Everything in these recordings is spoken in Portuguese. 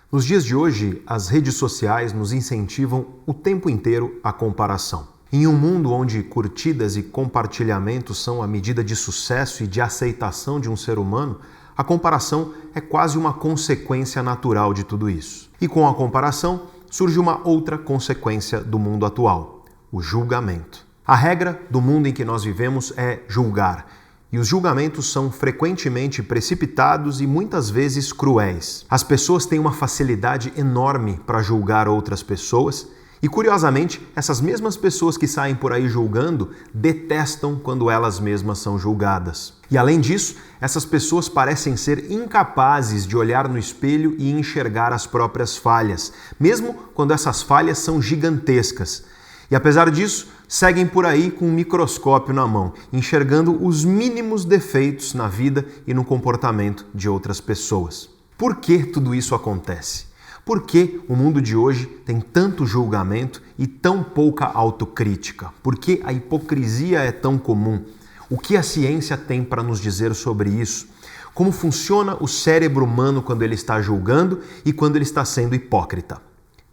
Nos dias de hoje, as redes sociais nos incentivam o tempo inteiro à comparação. Em um mundo onde curtidas e compartilhamentos são a medida de sucesso e de aceitação de um ser humano, a comparação é quase uma consequência natural de tudo isso. E com a comparação, surge uma outra consequência do mundo atual: o julgamento. A regra do mundo em que nós vivemos é julgar. E os julgamentos são frequentemente precipitados e muitas vezes cruéis. As pessoas têm uma facilidade enorme para julgar outras pessoas e, curiosamente, essas mesmas pessoas que saem por aí julgando detestam quando elas mesmas são julgadas. E, além disso, essas pessoas parecem ser incapazes de olhar no espelho e enxergar as próprias falhas, mesmo quando essas falhas são gigantescas. E, apesar disso, seguem por aí com um microscópio na mão, enxergando os mínimos defeitos na vida e no comportamento de outras pessoas. Por que tudo isso acontece? Por que o mundo de hoje tem tanto julgamento e tão pouca autocrítica? Por que a hipocrisia é tão comum? O que a ciência tem para nos dizer sobre isso? Como funciona o cérebro humano quando ele está julgando e quando ele está sendo hipócrita?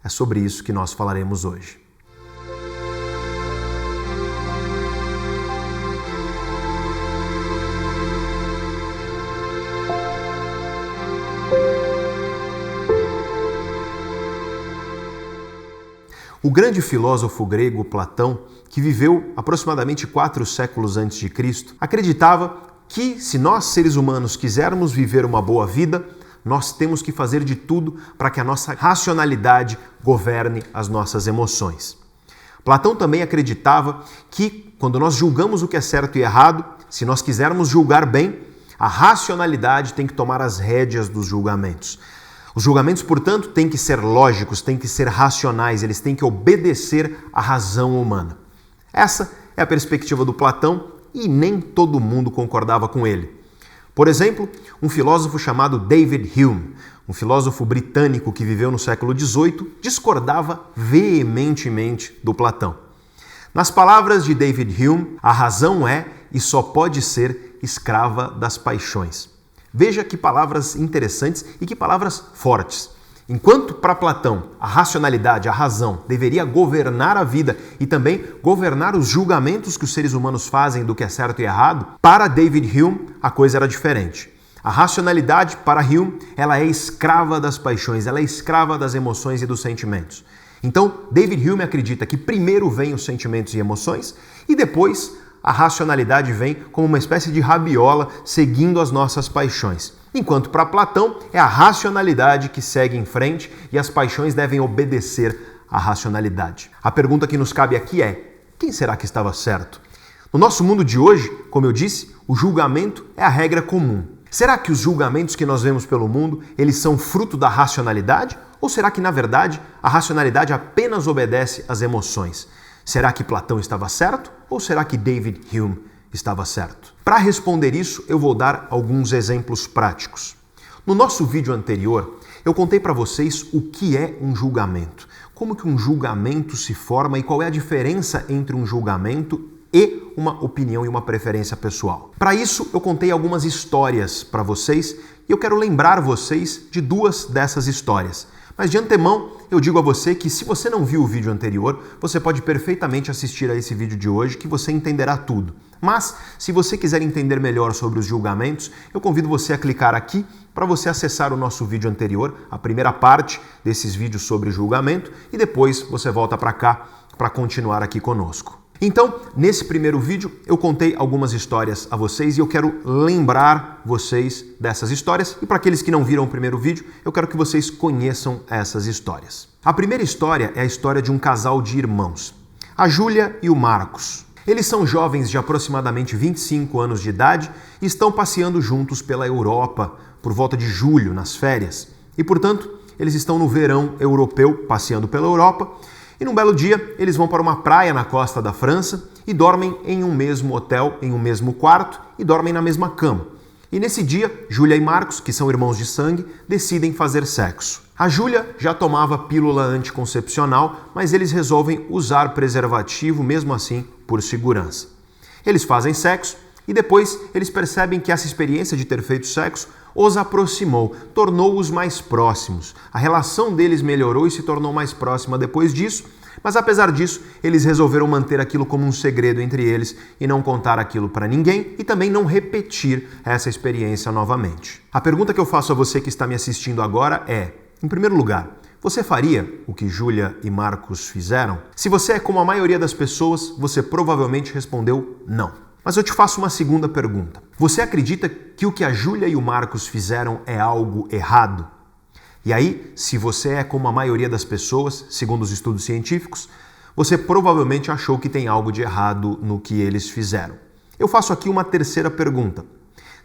É sobre isso que nós falaremos hoje. O grande filósofo grego Platão, que viveu aproximadamente 4 séculos antes de Cristo, acreditava que se nós, seres humanos, quisermos viver uma boa vida, nós temos que fazer de tudo para que a nossa racionalidade governe as nossas emoções. Platão também acreditava que, quando nós julgamos o que é certo e errado, se nós quisermos julgar bem, a racionalidade tem que tomar as rédeas dos julgamentos. Os julgamentos, portanto, têm que ser lógicos, têm que ser racionais, eles têm que obedecer à razão humana. Essa é a perspectiva do Platão e nem todo mundo concordava com ele. Por exemplo, um filósofo chamado David Hume, um filósofo britânico que viveu no século XVIII, discordava veementemente do Platão. Nas palavras de David Hume, a razão é e só pode ser escrava das paixões. Veja que palavras interessantes e que palavras fortes. Enquanto para Platão a racionalidade, a razão, deveria governar a vida e também governar os julgamentos que os seres humanos fazem do que é certo e errado, para David Hume a coisa era diferente. A racionalidade, para Hume, ela é escrava das paixões, ela é escrava das emoções e dos sentimentos. Então, David Hume acredita que primeiro vêm os sentimentos e emoções e depois a racionalidade vem como uma espécie de rabiola seguindo as nossas paixões. Enquanto para Platão é a racionalidade que segue em frente e as paixões devem obedecer à racionalidade. A pergunta que nos cabe aqui é: quem será que estava certo? No nosso mundo de hoje, como eu disse, o julgamento é a regra comum. Será que os julgamentos que nós vemos pelo mundo, eles são fruto da racionalidade? Ou será que, na verdade, a racionalidade apenas obedece às emoções? Será que Platão estava certo ou será que David Hume estava certo? Para responder isso, eu vou dar alguns exemplos práticos. No nosso vídeo anterior, eu contei para vocês o que é um julgamento, como que um julgamento se forma e qual é a diferença entre um julgamento e uma opinião e uma preferência pessoal. Para isso, eu contei algumas histórias para vocês e eu quero lembrar vocês de 2 dessas histórias. Mas de antemão, eu digo a você que se você não viu o vídeo anterior, você pode perfeitamente assistir a esse vídeo de hoje que você entenderá tudo. Mas, se você quiser entender melhor sobre os julgamentos, eu convido você a clicar aqui para você acessar o nosso vídeo anterior, a primeira parte desses vídeos sobre julgamento, e depois você volta para cá para continuar aqui conosco. Então, nesse primeiro vídeo, eu contei algumas histórias a vocês e eu quero lembrar vocês dessas histórias. E para aqueles que não viram o primeiro vídeo, eu quero que vocês conheçam essas histórias. A primeira história é a história de um casal de irmãos, a Júlia e o Marcos. Eles são jovens de aproximadamente 25 anos de idade e estão passeando juntos pela Europa por volta de julho, nas férias. E, portanto, eles estão no verão europeu, passeando pela Europa. E num belo dia, eles vão para uma praia na costa da França e dormem em um mesmo hotel, em um mesmo quarto e dormem na mesma cama. E nesse dia, Júlia e Marcos, que são irmãos de sangue, decidem fazer sexo. A Júlia já tomava pílula anticoncepcional, mas eles resolvem usar preservativo mesmo assim por segurança. Eles fazem sexo e depois eles percebem que essa experiência de ter feito sexo os aproximou, tornou-os mais próximos. A relação deles melhorou e se tornou mais próxima depois disso, mas apesar disso, eles resolveram manter aquilo como um segredo entre eles e não contar aquilo para ninguém e também não repetir essa experiência novamente. A pergunta que eu faço a você que está me assistindo agora é, em primeiro lugar, você faria o que Júlia e Marcos fizeram? Se você é como a maioria das pessoas, você provavelmente respondeu não. Mas eu te faço uma segunda pergunta. Você acredita que o que a Júlia e o Marcos fizeram é algo errado? E aí, se você é como a maioria das pessoas, segundo os estudos científicos, você provavelmente achou que tem algo de errado no que eles fizeram. Eu faço aqui uma terceira pergunta.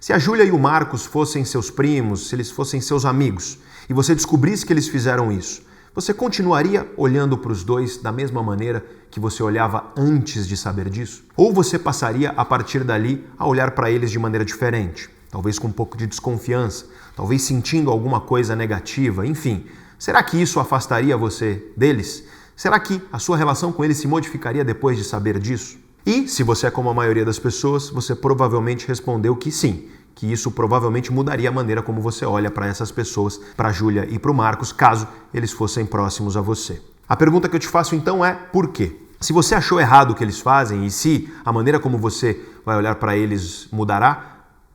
Se a Júlia e o Marcos fossem seus primos, se eles fossem seus amigos, e você descobrisse que eles fizeram isso, você continuaria olhando para os dois da mesma maneira que você olhava antes de saber disso? Ou você passaria, a partir dali, a olhar para eles de maneira diferente? Talvez com um pouco de desconfiança, talvez sentindo alguma coisa negativa, enfim. Será que isso afastaria você deles? Será que a sua relação com eles se modificaria depois de saber disso? E, se você é como a maioria das pessoas, você provavelmente respondeu que sim, que isso provavelmente mudaria a maneira como você olha para essas pessoas, para a Júlia e para o Marcos, caso eles fossem próximos a você. A pergunta que eu te faço então é por quê? Se você achou errado o que eles fazem e se a maneira como você vai olhar para eles mudará,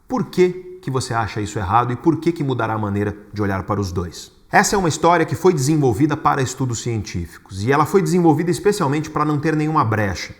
por que você acha isso errado e por que mudará a maneira de olhar para os dois? Essa é uma história que foi desenvolvida para estudos científicos e ela foi desenvolvida especialmente para não ter nenhuma brecha.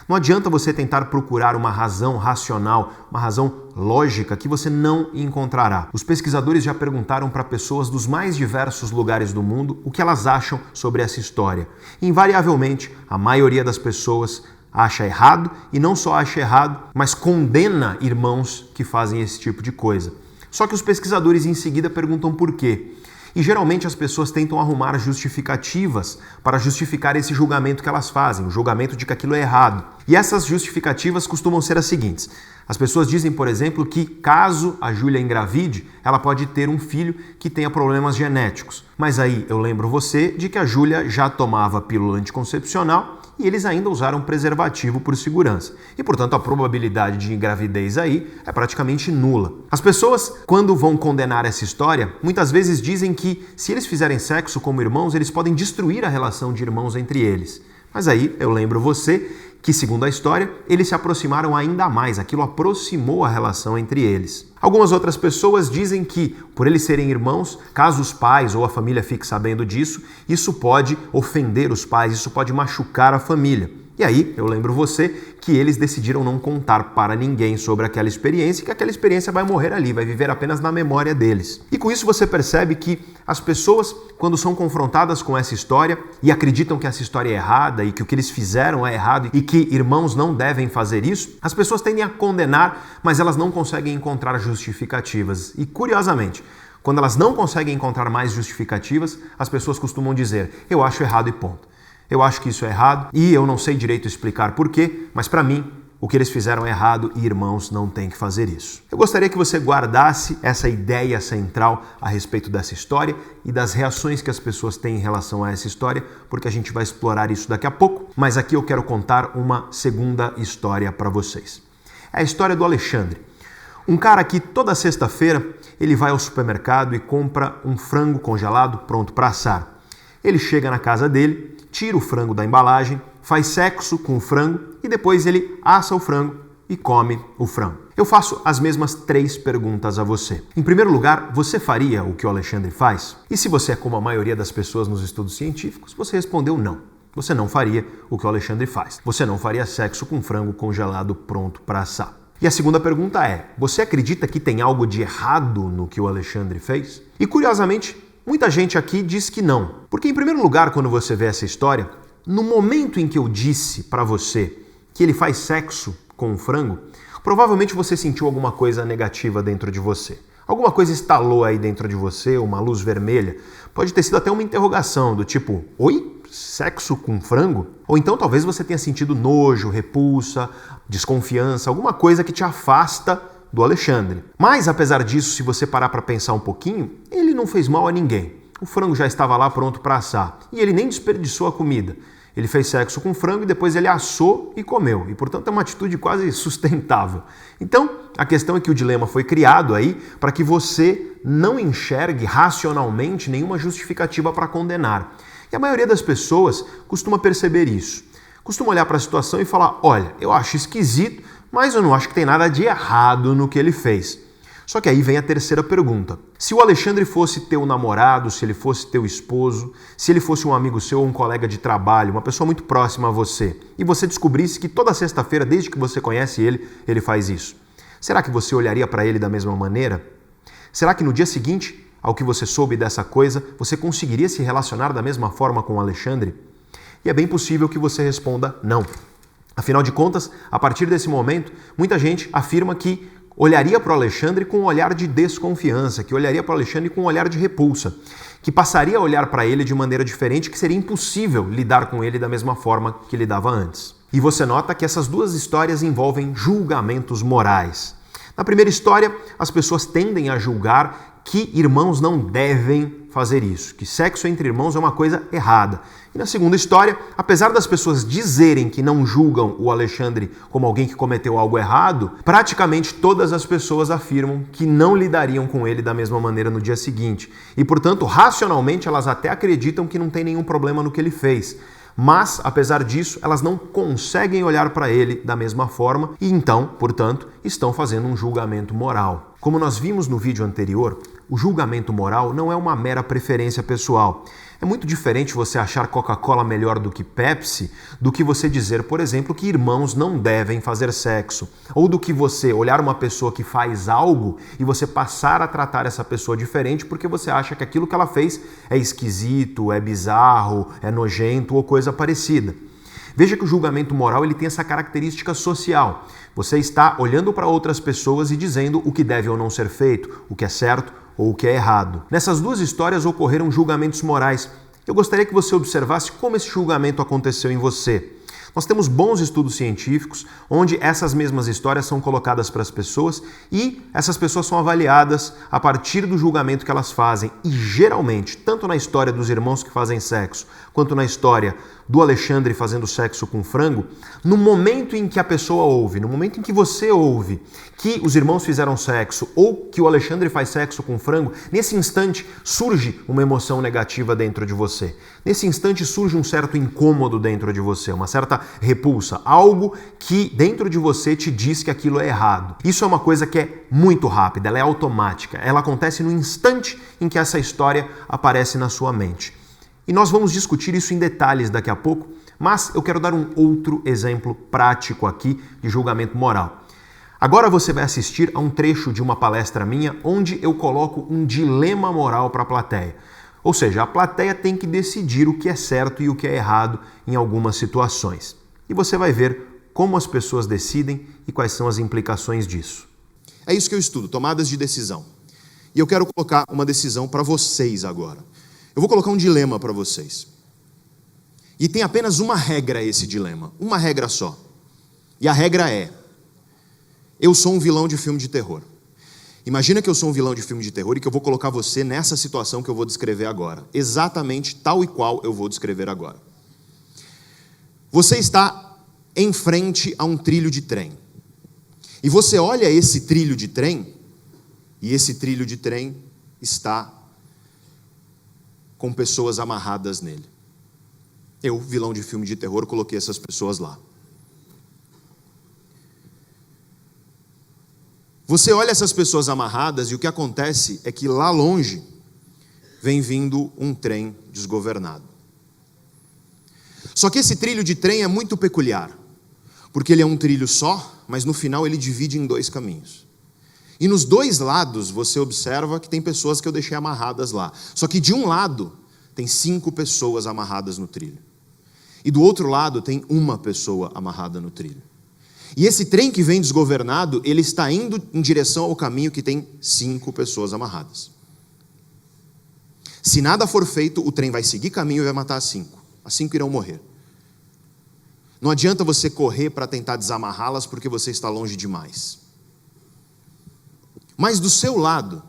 Não adianta você tentar procurar uma razão racional, uma razão lógica que você não encontrará. Os pesquisadores já perguntaram para pessoas dos mais diversos lugares do mundo o que elas acham sobre essa história. Invariavelmente, a maioria das pessoas acha errado e não só acha errado, mas condena irmãos que fazem esse tipo de coisa. Só que os pesquisadores em seguida perguntam por quê. E geralmente as pessoas tentam arrumar justificativas para justificar esse julgamento que elas fazem, o julgamento de que aquilo é errado. E essas justificativas costumam ser as seguintes. As pessoas dizem, por exemplo, que caso a Júlia engravide, ela pode ter um filho que tenha problemas genéticos. Mas aí eu lembro você de que a Júlia já tomava pílula anticoncepcional e eles ainda usaram preservativo por segurança. E, portanto, a probabilidade de gravidez aí é praticamente nula. As pessoas, quando vão condenar essa história, muitas vezes dizem que se eles fizerem sexo como irmãos, eles podem destruir a relação de irmãos entre eles. Mas aí eu lembro você que, segundo a história, eles se aproximaram ainda mais, aquilo aproximou a relação entre eles. Algumas outras pessoas dizem que, por eles serem irmãos, caso os pais ou a família fique sabendo disso, isso pode ofender os pais, isso pode machucar a família. E aí, eu lembro você que eles decidiram não contar para ninguém sobre aquela experiência e que aquela experiência vai morrer ali, vai viver apenas na memória deles. E com isso você percebe que as pessoas, quando são confrontadas com essa história e acreditam que essa história é errada e que o que eles fizeram é errado e que irmãos não devem fazer isso, as pessoas tendem a condenar, mas elas não conseguem encontrar justificativas. E curiosamente, quando elas não conseguem encontrar mais justificativas, as pessoas costumam dizer, eu acho errado e ponto. Eu acho que isso é errado e eu não sei direito explicar por quê, mas para mim, o que eles fizeram é errado e irmãos não têm que fazer isso. Eu gostaria que você guardasse essa ideia central a respeito dessa história e das reações que as pessoas têm em relação a essa história, porque a gente vai explorar isso daqui a pouco, mas aqui eu quero contar uma segunda história para vocês. É a história do Alexandre. Um cara que toda sexta-feira ele vai ao supermercado e compra um frango congelado pronto para assar. Ele chega na casa dele, tira o frango da embalagem, faz sexo com o frango e depois ele assa o frango e come o frango. Eu faço as mesmas 3 perguntas a você. Em primeiro lugar, você faria o que o Alexandre faz? E se você é como a maioria das pessoas nos estudos científicos, você respondeu não. Você não faria o que o Alexandre faz. Você não faria sexo com frango congelado pronto para assar. E a segunda pergunta é, você acredita que tem algo de errado no que o Alexandre fez? E curiosamente, muita gente aqui diz que não. Porque, em primeiro lugar, quando você vê essa história, no momento em que eu disse para você que ele faz sexo com o frango, provavelmente você sentiu alguma coisa negativa dentro de você. Alguma coisa estalou aí dentro de você, uma luz vermelha. Pode ter sido até uma interrogação do tipo, oi? Sexo com frango? Ou então talvez você tenha sentido nojo, repulsa, desconfiança, alguma coisa que te afasta do Alexandre. Mas, apesar disso, se você parar para pensar um pouquinho, ele não fez mal a ninguém. O frango já estava lá pronto para assar e ele nem desperdiçou a comida. Ele fez sexo com frango e depois ele assou e comeu. E, portanto, é uma atitude quase sustentável. Então, a questão é que o dilema foi criado aí para que você não enxergue racionalmente nenhuma justificativa para condenar. E a maioria das pessoas costuma perceber isso. Costuma olhar para a situação e falar, olha, eu acho esquisito, mas eu não acho que tem nada de errado no que ele fez. Só que aí vem a terceira pergunta. Se o Alexandre fosse teu namorado, se ele fosse teu esposo, se ele fosse um amigo seu ou um colega de trabalho, uma pessoa muito próxima a você, e você descobrisse que toda sexta-feira, desde que você conhece ele faz isso, será que você olharia para ele da mesma maneira? Será que no dia seguinte, ao que você soube dessa coisa, você conseguiria se relacionar da mesma forma com o Alexandre? E é bem possível que você responda não. Afinal de contas, a partir desse momento, muita gente afirma que olharia para o Alexandre com um olhar de desconfiança, que olharia para o Alexandre com um olhar de repulsa, que passaria a olhar para ele de maneira diferente, que seria impossível lidar com ele da mesma forma que lidava antes. E você nota que essas duas histórias envolvem julgamentos morais. Na primeira história, as pessoas tendem a julgar que irmãos não devem fazer isso, que sexo entre irmãos é uma coisa errada. E na segunda história, apesar das pessoas dizerem que não julgam o Alexandre como alguém que cometeu algo errado, praticamente todas as pessoas afirmam que não lidariam com ele da mesma maneira no dia seguinte. E, portanto, racionalmente, elas até acreditam que não tem nenhum problema no que ele fez. Mas, apesar disso, elas não conseguem olhar para ele da mesma forma e então, portanto, estão fazendo um julgamento moral. Como nós vimos no vídeo anterior, o julgamento moral não é uma mera preferência pessoal. É muito diferente você achar Coca-Cola melhor do que Pepsi, do que você dizer, por exemplo, que irmãos não devem fazer sexo. Ou do que você olhar uma pessoa que faz algo e você passar a tratar essa pessoa diferente porque você acha que aquilo que ela fez é esquisito, é bizarro, é nojento ou coisa parecida. Veja que o julgamento moral ele tem essa característica social. Você está olhando para outras pessoas e dizendo o que deve ou não ser feito, o que é certo ou o que é errado. Nessas duas histórias ocorreram julgamentos morais. Eu gostaria que você observasse como esse julgamento aconteceu em você. Nós temos bons estudos científicos onde essas mesmas histórias são colocadas para as pessoas e essas pessoas são avaliadas a partir do julgamento que elas fazem. E geralmente, tanto na história dos irmãos que fazem sexo, quanto na história do Alexandre fazendo sexo com frango, no momento em que a pessoa ouve, no momento em que você ouve que os irmãos fizeram sexo ou que o Alexandre faz sexo com frango, nesse instante surge uma emoção negativa dentro de você. Nesse instante surge um certo incômodo dentro de você, uma certa repulsa, algo que dentro de você te diz que aquilo é errado. Isso é uma coisa que é muito rápida, ela é automática, ela acontece no instante em que essa história aparece na sua mente. E nós vamos discutir isso em detalhes daqui a pouco, mas eu quero dar um outro exemplo prático aqui de julgamento moral. Agora você vai assistir a um trecho de uma palestra minha onde eu coloco um dilema moral para a plateia. Ou seja, a plateia tem que decidir o que é certo e o que é errado em algumas situações. E você vai ver como as pessoas decidem e quais são as implicações disso. É isso que eu estudo, tomadas de decisão. E eu quero colocar uma decisão para vocês agora. Eu vou colocar um dilema para vocês. E tem apenas uma regra esse dilema, uma regra só. E a regra é: eu sou um vilão de filme de terror. Imagina que eu sou um vilão de filme de terror e que eu vou colocar você nessa situação que eu vou descrever agora. Exatamente tal e qual eu vou descrever agora. Você está em frente a um trilho de trem. E você olha esse trilho de trem, e esse trilho de trem está com pessoas amarradas nele. Eu, vilão de filme de terror, coloquei essas pessoas lá. Você olha essas pessoas amarradas e o que acontece é que lá longe vem vindo um trem desgovernado. Só que esse trilho de trem é muito peculiar, porque ele é um trilho só, mas no final ele divide em dois caminhos. E nos dois lados você observa que tem pessoas que eu deixei amarradas lá. Só que de um lado tem 5 pessoas amarradas no trilho. E do outro lado tem uma pessoa amarrada no trilho. E esse trem que vem desgovernado, ele está indo em direção ao caminho que tem 5 pessoas amarradas. Se nada for feito, o trem vai seguir caminho e vai matar as 5. As 5 irão morrer. Não adianta você correr para tentar desamarrá-las porque você está longe demais. Mas do seu lado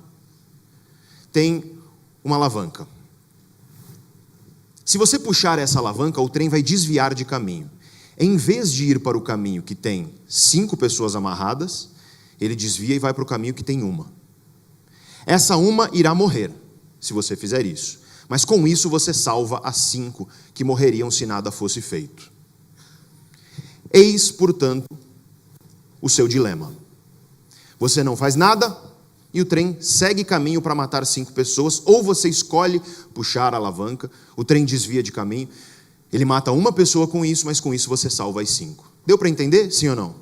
tem uma alavanca. Se você puxar essa alavanca, o trem vai desviar de caminho. Em vez de ir para o caminho que tem 5 pessoas amarradas, ele desvia e vai para o caminho que tem uma. Essa uma irá morrer, se você fizer isso. Mas com isso você salva as 5 que morreriam se nada fosse feito. Eis, portanto, o seu dilema. Você não faz nada e o trem segue caminho para matar 5 pessoas, ou você escolhe puxar a alavanca, o trem desvia de caminho, ele mata uma pessoa com isso, mas com isso você salva as 5. Deu para entender? Sim ou não?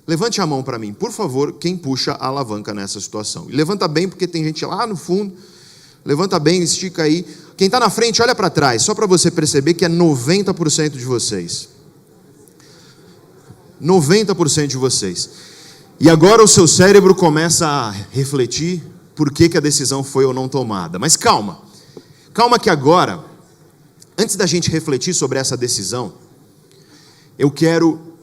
Levante a mão para mim, por favor, quem puxa a alavanca nessa situação. E levanta bem, porque tem gente lá no fundo. Levanta bem, estica aí. Quem está na frente, olha para trás, só para você perceber que é 90% de vocês. 90% de vocês. E agora o seu cérebro começa a refletir por que a decisão foi ou não tomada. Mas calma. Calma que agora, antes da gente refletir sobre essa decisão, eu quero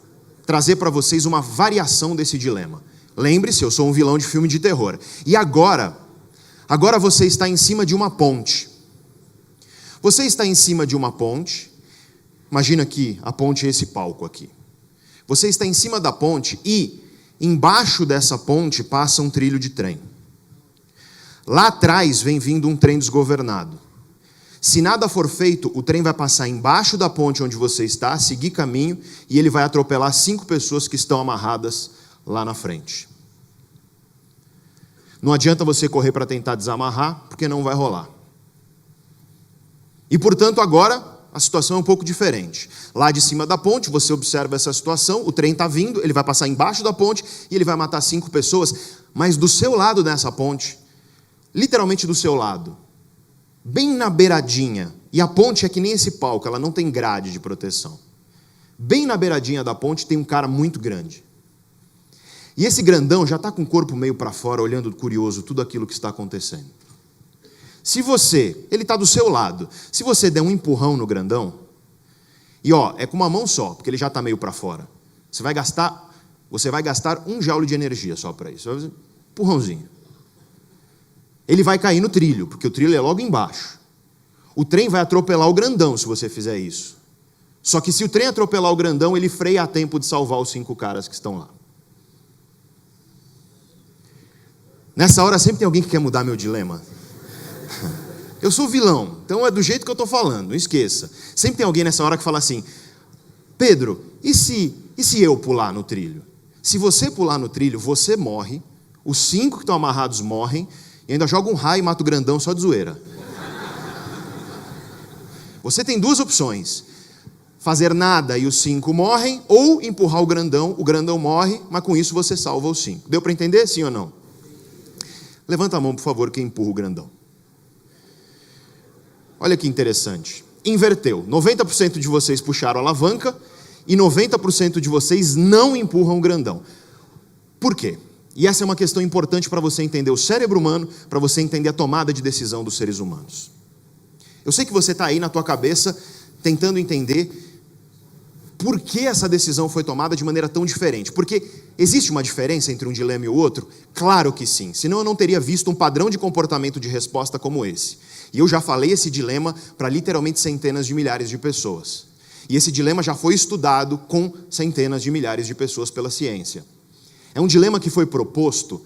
trazer para vocês uma variação desse dilema. Lembre-se, eu sou um vilão de filme de terror. E agora você está em cima de uma ponte. Você está em cima de uma ponte. Imagina que a ponte é esse palco aqui. Você está em cima da ponte e embaixo dessa ponte passa um trilho de trem. Lá atrás vem vindo um trem desgovernado. Se nada for feito, o trem vai passar embaixo da ponte onde você está, seguir caminho, e ele vai atropelar 5 pessoas que estão amarradas lá na frente. Não adianta você correr para tentar desamarrar, porque não vai rolar. E, portanto, agora a situação é um pouco diferente. Lá de cima da ponte, você observa essa situação, o trem está vindo, ele vai passar embaixo da ponte e ele vai matar 5 pessoas, mas do seu lado dessa ponte, literalmente do seu lado, bem na beiradinha, e a ponte é que nem esse palco, ela não tem grade de proteção. Bem na beiradinha da ponte tem um cara muito grande. E esse grandão já está com o corpo meio para fora, olhando curioso tudo aquilo que está acontecendo. Se você, ele está do seu lado, se você der um empurrão no grandão, e é com uma mão só, porque ele já está meio para fora, você vai gastar 1 joule de energia só para isso. Empurrãozinho. Ele vai cair no trilho, porque o trilho é logo embaixo. O trem vai atropelar o grandão se você fizer isso. Só que se o trem atropelar o grandão, ele freia a tempo de salvar os 5 caras que estão lá. Nessa hora sempre tem alguém que quer mudar meu dilema. Eu sou vilão, então é do jeito que eu estou falando, não esqueça. Sempre tem alguém nessa hora que fala assim: Pedro, e se eu pular no trilho? Se você pular no trilho, você morre, os 5 que estão amarrados morrem, e ainda joga um raio e mata o grandão só de zoeira. Você tem 2 opções: fazer nada e os 5 morrem, ou empurrar o grandão morre, mas com isso você salva os 5. Deu para entender, sim ou não? Levanta a mão, por favor, quem empurra o grandão. Olha que interessante. Inverteu. 90% de vocês puxaram a alavanca e 90% de vocês não empurram o grandão. Por quê? E essa é uma questão importante para você entender o cérebro humano, para você entender a tomada de decisão dos seres humanos. Eu sei que você está aí na tua cabeça tentando entender por que essa decisão foi tomada de maneira tão diferente. Porque existe uma diferença entre um dilema e o outro? Claro que sim, senão eu não teria visto um padrão de comportamento de resposta como esse. E eu já falei esse dilema para literalmente centenas de milhares de pessoas. E esse dilema já foi estudado com centenas de milhares de pessoas pela ciência. É um dilema que foi proposto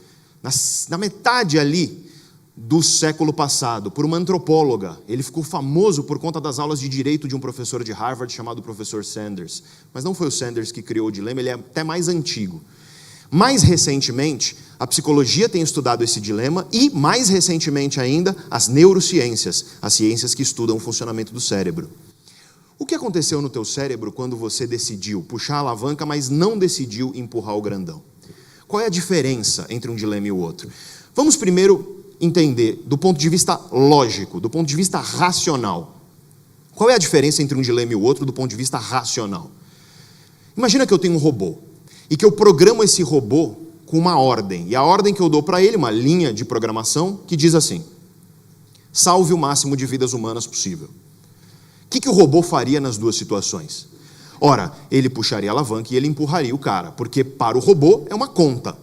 na metade ali do século passado por uma antropóloga. Ele ficou famoso por conta das aulas de direito de um professor de Harvard chamado professor Sanders. Mas não foi o Sanders que criou o dilema, ele é até mais antigo. Mais recentemente, a psicologia tem estudado esse dilema e, mais recentemente ainda, as neurociências, as ciências que estudam o funcionamento do cérebro. O que aconteceu no teu cérebro quando você decidiu puxar a alavanca, mas não decidiu empurrar o grandão? Qual é a diferença entre um dilema e o outro? Vamos primeiro entender do ponto de vista lógico, do ponto de vista racional. Qual é a diferença entre um dilema e o outro do ponto de vista racional? Imagina que eu tenho um robô e que eu programo esse robô com uma ordem. E a ordem que eu dou para ele, uma linha de programação, que diz assim: salve o máximo de vidas humanas possível. O que o robô faria nas 2 situações? Ora, ele puxaria a alavanca e ele empurraria o cara, porque para o robô é uma conta.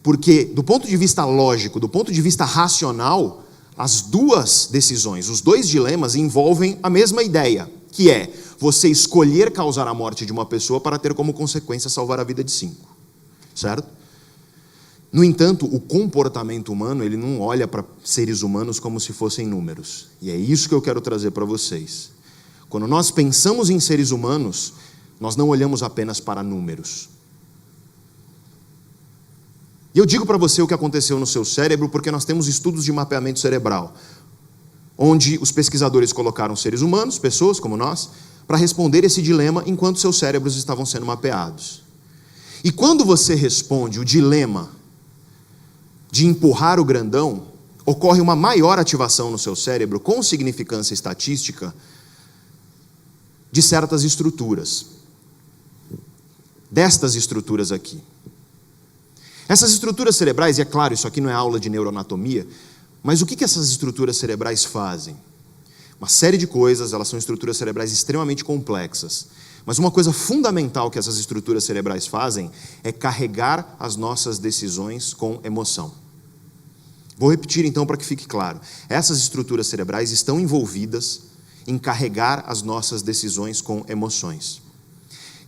Porque, do ponto de vista lógico, do ponto de vista racional, as duas decisões, os dois dilemas envolvem a mesma ideia, que é você escolher causar a morte de uma pessoa para ter como consequência salvar a vida de 5. Certo? No entanto, o comportamento humano, ele não olha para seres humanos como se fossem números. E é isso que eu quero trazer para vocês. Quando nós pensamos em seres humanos, nós não olhamos apenas para números. E eu digo para você o que aconteceu no seu cérebro, porque nós temos estudos de mapeamento cerebral, onde os pesquisadores colocaram seres humanos, pessoas como nós, para responder esse dilema enquanto seus cérebros estavam sendo mapeados. E quando você responde o dilema de empurrar o grandão, ocorre uma maior ativação no seu cérebro, com significância estatística, de certas estruturas. Destas estruturas aqui. Essas estruturas cerebrais, e é claro, isso aqui não é aula de neuroanatomia, mas o que essas estruturas cerebrais fazem? Uma série de coisas, elas são estruturas cerebrais extremamente complexas. Mas uma coisa fundamental que essas estruturas cerebrais fazem é carregar as nossas decisões com emoção. Vou repetir então para que fique claro. Essas estruturas cerebrais estão envolvidas em carregar as nossas decisões com emoções.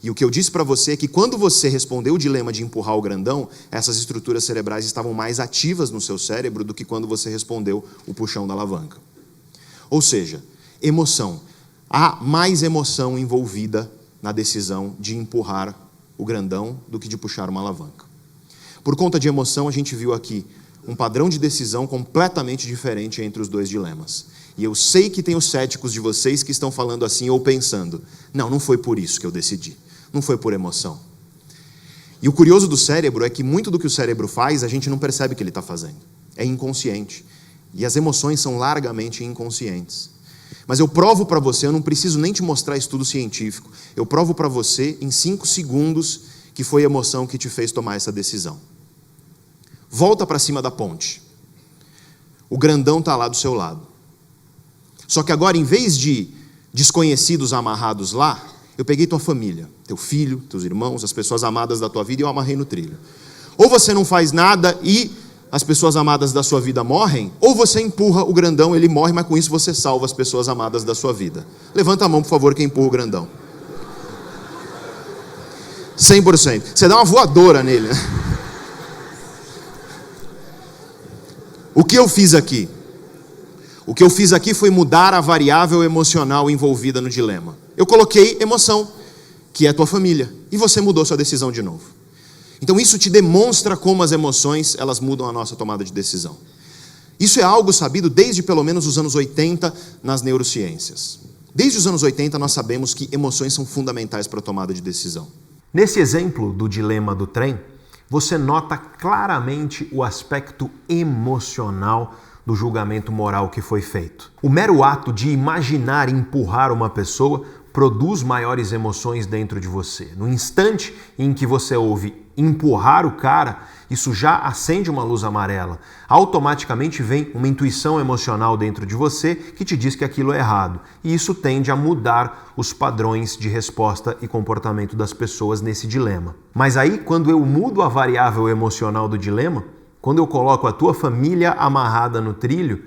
E o que eu disse para você é que quando você respondeu o dilema de empurrar o grandão, essas estruturas cerebrais estavam mais ativas no seu cérebro do que quando você respondeu o puxão da alavanca. Ou seja, emoção. Há mais emoção envolvida na decisão de empurrar o grandão do que de puxar uma alavanca. Por conta de emoção, a gente viu aqui um padrão de decisão completamente diferente entre os dois dilemas. E eu sei que tem os céticos de vocês que estão falando assim ou pensando, não foi por isso que eu decidi. Não foi por emoção. E o curioso do cérebro é que muito do que o cérebro faz, a gente não percebe que ele está fazendo. É inconsciente. E as emoções são largamente inconscientes. Mas eu provo para você, eu não preciso nem te mostrar estudo científico, eu provo para você em 5 segundos que foi a emoção que te fez tomar essa decisão. Volta para cima da ponte. O grandão está lá do seu lado. Só que agora, em vez de desconhecidos amarrados lá, eu peguei tua família, teu filho, teus irmãos, as pessoas amadas da tua vida e eu amarrei no trilho. Ou você não faz nada e as pessoas amadas da sua vida morrem, ou você empurra o grandão, ele morre, mas com isso você salva as pessoas amadas da sua vida. Levanta a mão, por favor, quem empurra o grandão. 100%. Você dá uma voadora nele, né? O que eu fiz aqui? O que eu fiz aqui foi mudar a variável emocional envolvida no dilema. Eu coloquei emoção, que é a tua família, e você mudou sua decisão de novo. Então isso te demonstra como as emoções, elas mudam a nossa tomada de decisão. Isso é algo sabido desde pelo menos os anos 80 nas neurociências. Desde os anos 80 nós sabemos que emoções são fundamentais para a tomada de decisão. Nesse exemplo do dilema do trem, você nota claramente o aspecto emocional do julgamento moral que foi feito. O mero ato de imaginar empurrar uma pessoa produz maiores emoções dentro de você. No instante em que você ouve empurrar o cara, isso já acende uma luz amarela. Automaticamente vem uma intuição emocional dentro de você que te diz que aquilo é errado. E isso tende a mudar os padrões de resposta e comportamento das pessoas nesse dilema. Mas aí, quando eu mudo a variável emocional do dilema, quando eu coloco a tua família amarrada no trilho,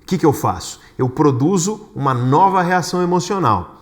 o que eu faço? Eu produzo uma nova reação emocional.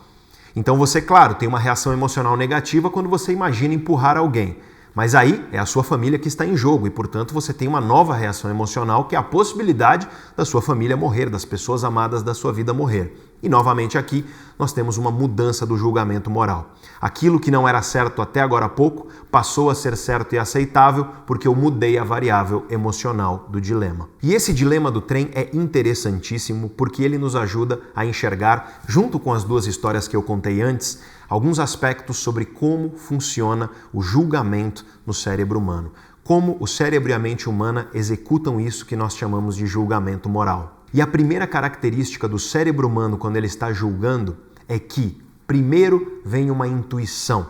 Então você, claro, tem uma reação emocional negativa quando você imagina empurrar alguém. Mas aí é a sua família que está em jogo e, portanto, você tem uma nova reação emocional que é a possibilidade da sua família morrer, das pessoas amadas da sua vida morrer. E, novamente, aqui nós temos uma mudança do julgamento moral. Aquilo que não era certo até agora há pouco passou a ser certo e aceitável porque eu mudei a variável emocional do dilema. E esse dilema do trem é interessantíssimo porque ele nos ajuda a enxergar, junto com as duas histórias que eu contei antes, alguns aspectos sobre como funciona o julgamento no cérebro humano. Como o cérebro e a mente humana executam isso que nós chamamos de julgamento moral. E a primeira característica do cérebro humano quando ele está julgando é que primeiro vem uma intuição.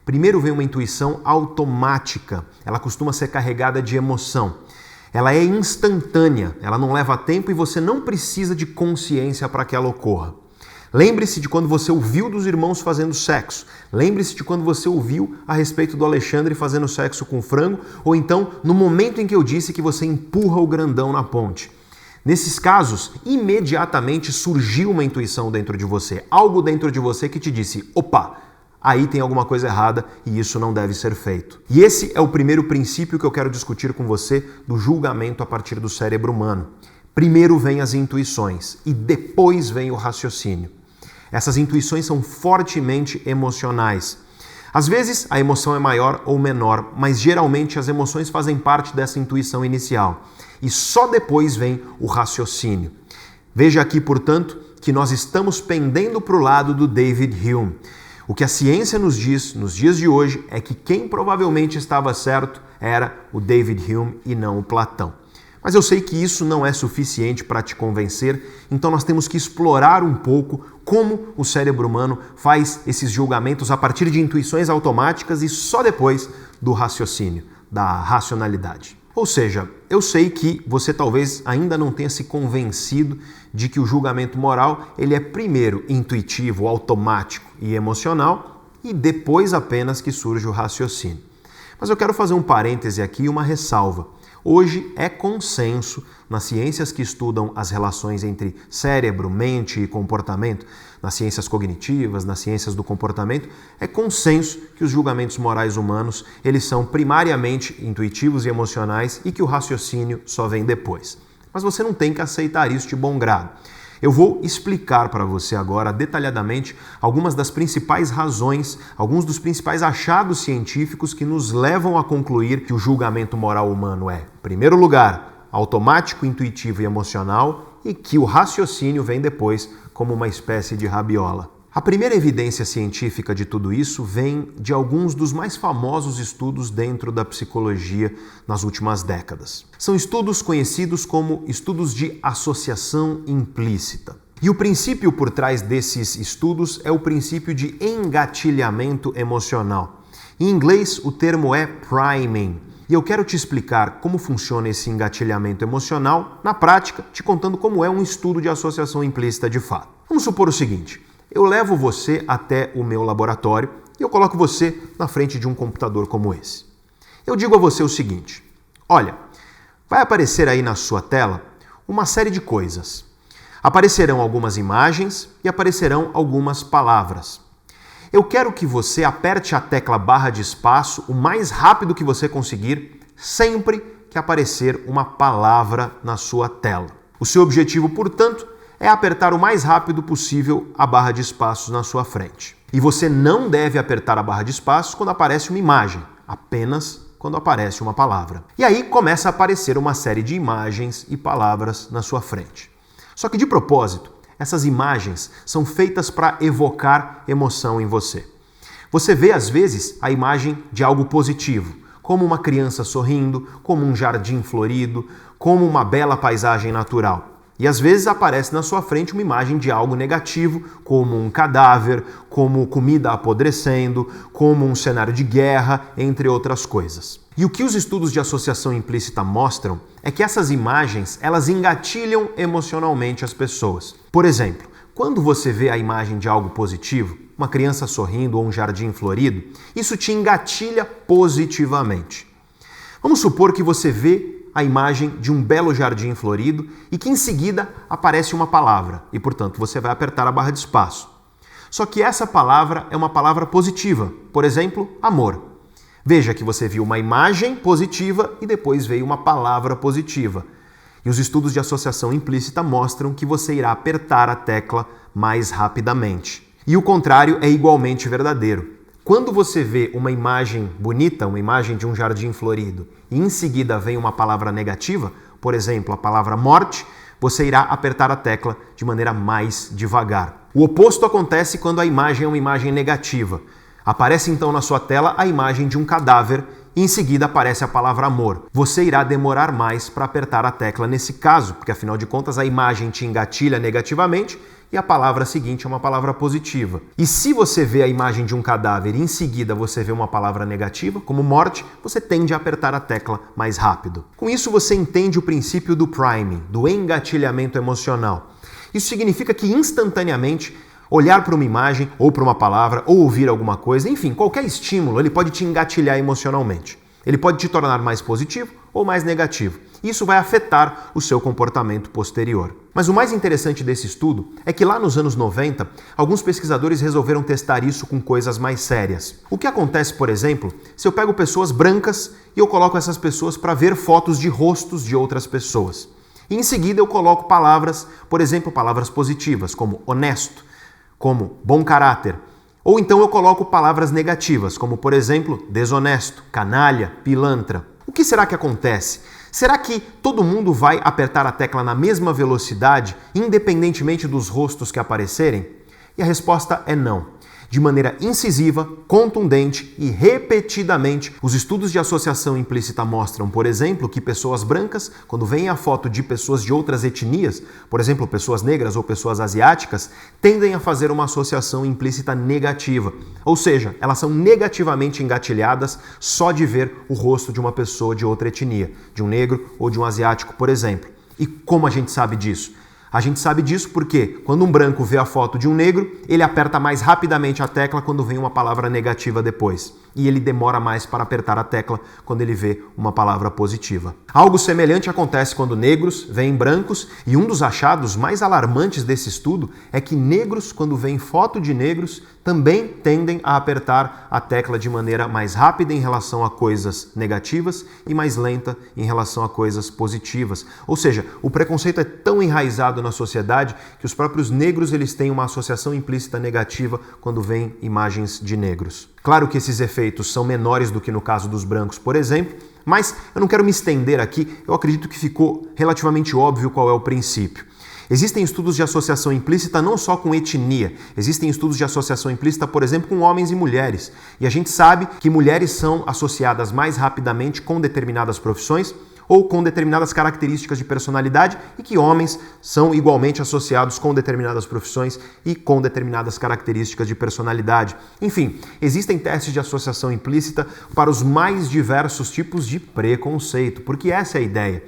Primeiro vem uma intuição automática. Ela costuma ser carregada de emoção. Ela é instantânea, ela não leva tempo e você não precisa de consciência para que ela ocorra. Lembre-se de quando você ouviu dos irmãos fazendo sexo. Lembre-se de quando você ouviu a respeito do Alexandre fazendo sexo com frango, ou então no momento em que eu disse que você empurra o grandão na ponte. Nesses casos, imediatamente surgiu uma intuição dentro de você, algo dentro de você que te disse: opa, aí tem alguma coisa errada e isso não deve ser feito. E esse é o primeiro princípio que eu quero discutir com você do julgamento a partir do cérebro humano. Primeiro vem as intuições e depois vem o raciocínio. Essas intuições são fortemente emocionais. Às vezes a emoção é maior ou menor, mas geralmente as emoções fazem parte dessa intuição inicial. E só depois vem o raciocínio. Veja aqui, portanto, que nós estamos pendendo para o lado do David Hume. O que a ciência nos diz nos dias de hoje é que quem provavelmente estava certo era o David Hume e não o Platão. Mas eu sei que isso não é suficiente para te convencer, então nós temos que explorar um pouco como o cérebro humano faz esses julgamentos a partir de intuições automáticas e só depois do raciocínio, da racionalidade. Ou seja, eu sei que você talvez ainda não tenha se convencido de que o julgamento moral ele é primeiro intuitivo, automático e emocional e depois apenas que surge o raciocínio. Mas eu quero fazer um parêntese aqui e uma ressalva. Hoje é consenso nas ciências que estudam as relações entre cérebro, mente e comportamento, nas ciências cognitivas, nas ciências do comportamento, é consenso que os julgamentos morais humanos eles são primariamente intuitivos e emocionais e que o raciocínio só vem depois. Mas você não tem que aceitar isso de bom grado. Eu vou explicar para você agora detalhadamente algumas das principais razões, alguns dos principais achados científicos que nos levam a concluir que o julgamento moral humano é, em primeiro lugar, automático, intuitivo e emocional e que o raciocínio vem depois como uma espécie de rabiola. A primeira evidência científica de tudo isso vem de alguns dos mais famosos estudos dentro da psicologia nas últimas décadas. São estudos conhecidos como estudos de associação implícita. E o princípio por trás desses estudos é o princípio de engatilhamento emocional. Em inglês, o termo é priming. E eu quero te explicar como funciona esse engatilhamento emocional na prática, te contando como é um estudo de associação implícita de fato. Vamos supor o seguinte: eu levo você até o meu laboratório e eu coloco você na frente de um computador como esse. Eu digo a você o seguinte: olha, vai aparecer aí na sua tela uma série de coisas. Aparecerão algumas imagens e aparecerão algumas palavras. Eu quero que você aperte a tecla barra de espaço o mais rápido que você conseguir, sempre que aparecer uma palavra na sua tela. O seu objetivo, portanto, é apertar o mais rápido possível a barra de espaços na sua frente. E você não deve apertar a barra de espaços quando aparece uma imagem, apenas quando aparece uma palavra. E aí começa a aparecer uma série de imagens e palavras na sua frente. Só que de propósito, essas imagens são feitas para evocar emoção em você. Você vê às vezes a imagem de algo positivo, como uma criança sorrindo, como um jardim florido, como uma bela paisagem natural. E às vezes aparece na sua frente uma imagem de algo negativo, como um cadáver, como comida apodrecendo, como um cenário de guerra, entre outras coisas. E o que os estudos de associação implícita mostram é que essas imagens, elas engatilham emocionalmente as pessoas. Por exemplo, quando você vê a imagem de algo positivo, uma criança sorrindo ou um jardim florido, isso te engatilha positivamente. Vamos supor que você vê a imagem de um belo jardim florido e que em seguida aparece uma palavra e, portanto, você vai apertar a barra de espaço. Só que essa palavra é uma palavra positiva, por exemplo, amor. Veja que você viu uma imagem positiva e depois veio uma palavra positiva. E os estudos de associação implícita mostram que você irá apertar a tecla mais rapidamente. E o contrário é igualmente verdadeiro. Quando você vê uma imagem bonita, uma imagem de um jardim florido, e em seguida vem uma palavra negativa, por exemplo, a palavra morte, você irá apertar a tecla de maneira mais devagar. O oposto acontece quando a imagem é uma imagem negativa. Aparece então na sua tela a imagem de um cadáver e em seguida aparece a palavra amor. Você irá demorar mais para apertar a tecla nesse caso, porque afinal de contas a imagem te engatilha negativamente e a palavra seguinte é uma palavra positiva. E se você vê a imagem de um cadáver e em seguida você vê uma palavra negativa, como morte, você tende a apertar a tecla mais rápido. Com isso você entende o princípio do priming, do engatilhamento emocional. Isso significa que instantaneamente olhar para uma imagem ou para uma palavra ou ouvir alguma coisa, enfim, qualquer estímulo, ele pode te engatilhar emocionalmente. Ele pode te tornar mais positivo ou mais negativo. Isso vai afetar o seu comportamento posterior. Mas o mais interessante desse estudo é que lá nos anos 90, alguns pesquisadores resolveram testar isso com coisas mais sérias. O que acontece, por exemplo, se eu pego pessoas brancas e eu coloco essas pessoas para ver fotos de rostos de outras pessoas. E em seguida eu coloco palavras, por exemplo, palavras positivas, como honesto, como bom caráter. Ou então eu coloco palavras negativas, como por exemplo, desonesto, canalha, pilantra. O que será que acontece? Será que todo mundo vai apertar a tecla na mesma velocidade, independentemente dos rostos que aparecerem? E a resposta é não. De maneira incisiva, contundente e repetidamente, os estudos de associação implícita mostram, por exemplo, que pessoas brancas, quando veem a foto de pessoas de outras etnias, por exemplo, pessoas negras ou pessoas asiáticas, tendem a fazer uma associação implícita negativa. Ou seja, elas são negativamente engatilhadas só de ver o rosto de uma pessoa de outra etnia, de um negro ou de um asiático, por exemplo. E como a gente sabe disso? A gente sabe disso porque, quando um branco vê a foto de um negro, ele aperta mais rapidamente a tecla quando vem uma palavra negativa depois. E ele demora mais para apertar a tecla quando ele vê uma palavra positiva. Algo semelhante acontece quando negros veem brancos, e um dos achados mais alarmantes desse estudo é que negros, quando veem foto de negros, também tendem a apertar a tecla de maneira mais rápida em relação a coisas negativas e mais lenta em relação a coisas positivas. Ou seja, o preconceito é tão enraizado na sociedade que os próprios negros eles têm uma associação implícita negativa quando veem imagens de negros. Claro que esses efeitos são menores do que no caso dos brancos, por exemplo, mas eu não quero me estender aqui, eu acredito que ficou relativamente óbvio qual é o princípio. Existem estudos de associação implícita não só com etnia, existem estudos de associação implícita, por exemplo, com homens e mulheres. E a gente sabe que mulheres são associadas mais rapidamente com determinadas profissões ou com determinadas características de personalidade e que homens são igualmente associados com determinadas profissões e com determinadas características de personalidade. Enfim, existem testes de associação implícita para os mais diversos tipos de preconceito, porque essa é a ideia.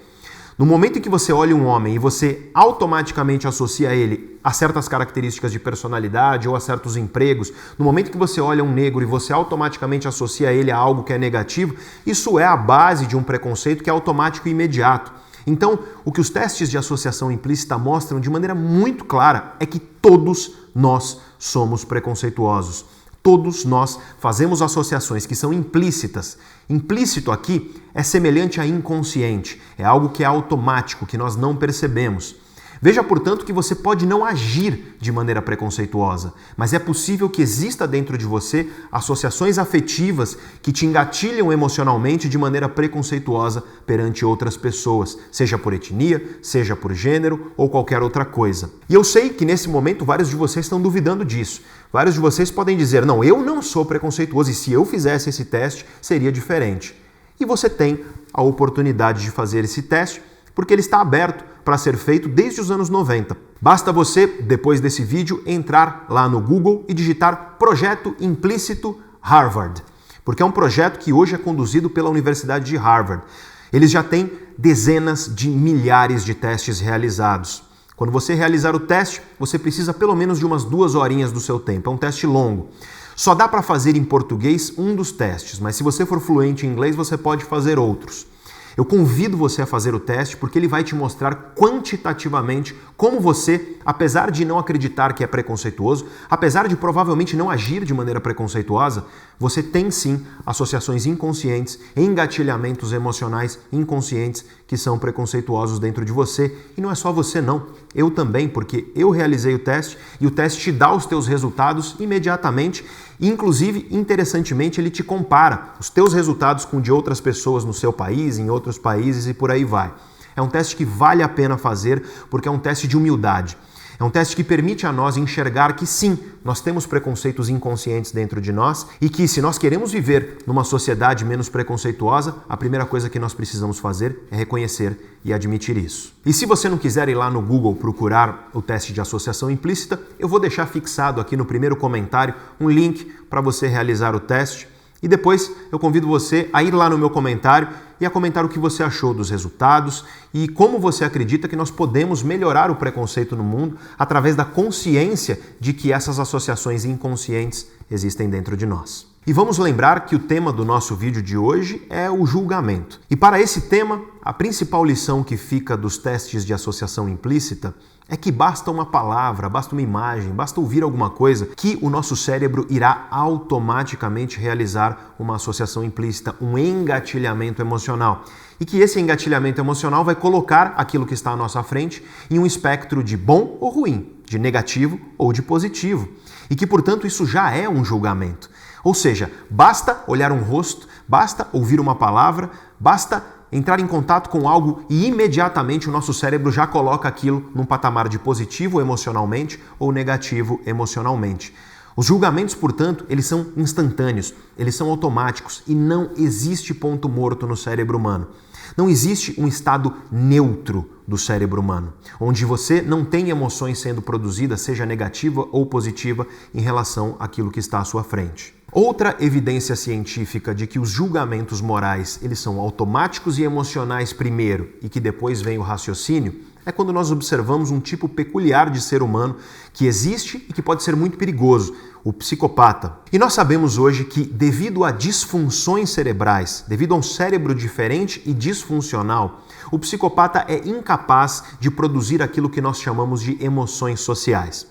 No momento em que você olha um homem e você automaticamente associa ele a certas características de personalidade ou a certos empregos, no momento que você olha um negro e você automaticamente associa ele a algo que é negativo, isso é a base de um preconceito que é automático e imediato. Então, o que os testes de associação implícita mostram de maneira muito clara é que todos nós somos preconceituosos. Todos nós fazemos associações que são implícitas. Implícito aqui é semelhante a inconsciente, é algo que é automático, que nós não percebemos. Veja, portanto, que você pode não agir de maneira preconceituosa, mas é possível que exista dentro de você associações afetivas que te engatilham emocionalmente de maneira preconceituosa perante outras pessoas, seja por etnia, seja por gênero ou qualquer outra coisa. E eu sei que nesse momento vários de vocês estão duvidando disso. Vários de vocês podem dizer, não, eu não sou preconceituoso e se eu fizesse esse teste seria diferente. E você tem a oportunidade de fazer esse teste porque ele está aberto para ser feito desde os anos 90. Basta você, depois desse vídeo, entrar lá no Google e digitar Projeto Implícito Harvard, porque é um projeto que hoje é conduzido pela Universidade de Harvard. Eles já têm dezenas de milhares de testes realizados. Quando você realizar o teste, você precisa pelo menos de umas 2 horinhas do seu tempo. É um teste longo. Só dá para fazer em português um dos testes, mas se você for fluente em inglês, você pode fazer outros. Eu convido você a fazer o teste porque ele vai te mostrar quantitativamente como você, apesar de não acreditar que é preconceituoso, apesar de provavelmente não agir de maneira preconceituosa, você tem sim associações inconscientes, engatilhamentos emocionais inconscientes que são preconceituosos dentro de você. E não é só você não, eu também, porque eu realizei o teste e o teste te dá os teus resultados imediatamente. Inclusive, interessantemente, ele te compara os teus resultados com de outras pessoas no seu país, em outros países e por aí vai. É um teste que vale a pena fazer porque é um teste de humildade. É um teste que permite a nós enxergar que sim, nós temos preconceitos inconscientes dentro de nós e que se nós queremos viver numa sociedade menos preconceituosa, a primeira coisa que nós precisamos fazer é reconhecer e admitir isso. E se você não quiser ir lá no Google procurar o teste de associação implícita, eu vou deixar fixado aqui no primeiro comentário um link para você realizar o teste. E depois eu convido você a ir lá no meu comentário e a comentar o que você achou dos resultados e como você acredita que nós podemos melhorar o preconceito no mundo através da consciência de que essas associações inconscientes existem dentro de nós. E vamos lembrar que o tema do nosso vídeo de hoje é o julgamento. E para esse tema, a principal lição que fica dos testes de associação implícita é que basta uma palavra, basta uma imagem, basta ouvir alguma coisa que o nosso cérebro irá automaticamente realizar uma associação implícita, um engatilhamento emocional. E que esse engatilhamento emocional vai colocar aquilo que está à nossa frente em um espectro de bom ou ruim, de negativo ou de positivo. E que, portanto, isso já é um julgamento. Ou seja, basta olhar um rosto, basta ouvir uma palavra, basta entrar em contato com algo e imediatamente o nosso cérebro já coloca aquilo num patamar de positivo emocionalmente ou negativo emocionalmente. Os julgamentos, portanto, eles são instantâneos, eles são automáticos e não existe ponto morto no cérebro humano. Não existe um estado neutro do cérebro humano, onde você não tem emoções sendo produzidas, seja negativa ou positiva, em relação àquilo que está à sua frente. Outra evidência científica de que os julgamentos morais eles são automáticos e emocionais primeiro e que depois vem o raciocínio é quando nós observamos um tipo peculiar de ser humano que existe e que pode ser muito perigoso, o psicopata. E nós sabemos hoje que, devido a disfunções cerebrais, devido a um cérebro diferente e disfuncional, o psicopata é incapaz de produzir aquilo que nós chamamos de emoções sociais.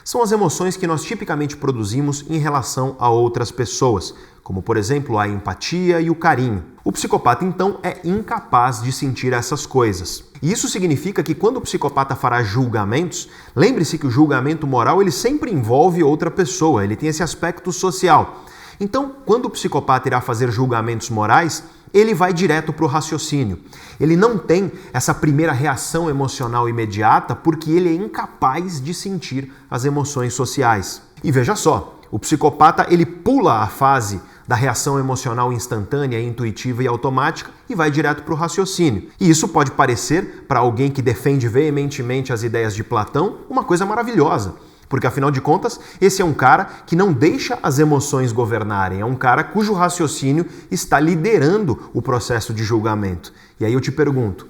São as emoções que nós tipicamente produzimos em relação a outras pessoas, como, por exemplo, a empatia e o carinho. O psicopata, então, é incapaz de sentir essas coisas. E isso significa que quando o psicopata fará julgamentos, lembre-se que o julgamento moral ele sempre envolve outra pessoa, ele tem esse aspecto social. Então, quando o psicopata irá fazer julgamentos morais, ele vai direto para o raciocínio. Ele não tem essa primeira reação emocional imediata porque ele é incapaz de sentir as emoções sociais. E veja só, o psicopata ele pula a fase da reação emocional instantânea, intuitiva e automática e vai direto para o raciocínio. E isso pode parecer, para alguém que defende veementemente as ideias de Platão, uma coisa maravilhosa. Porque, afinal de contas, esse é um cara que não deixa as emoções governarem, é um cara cujo raciocínio está liderando o processo de julgamento. E aí eu te pergunto,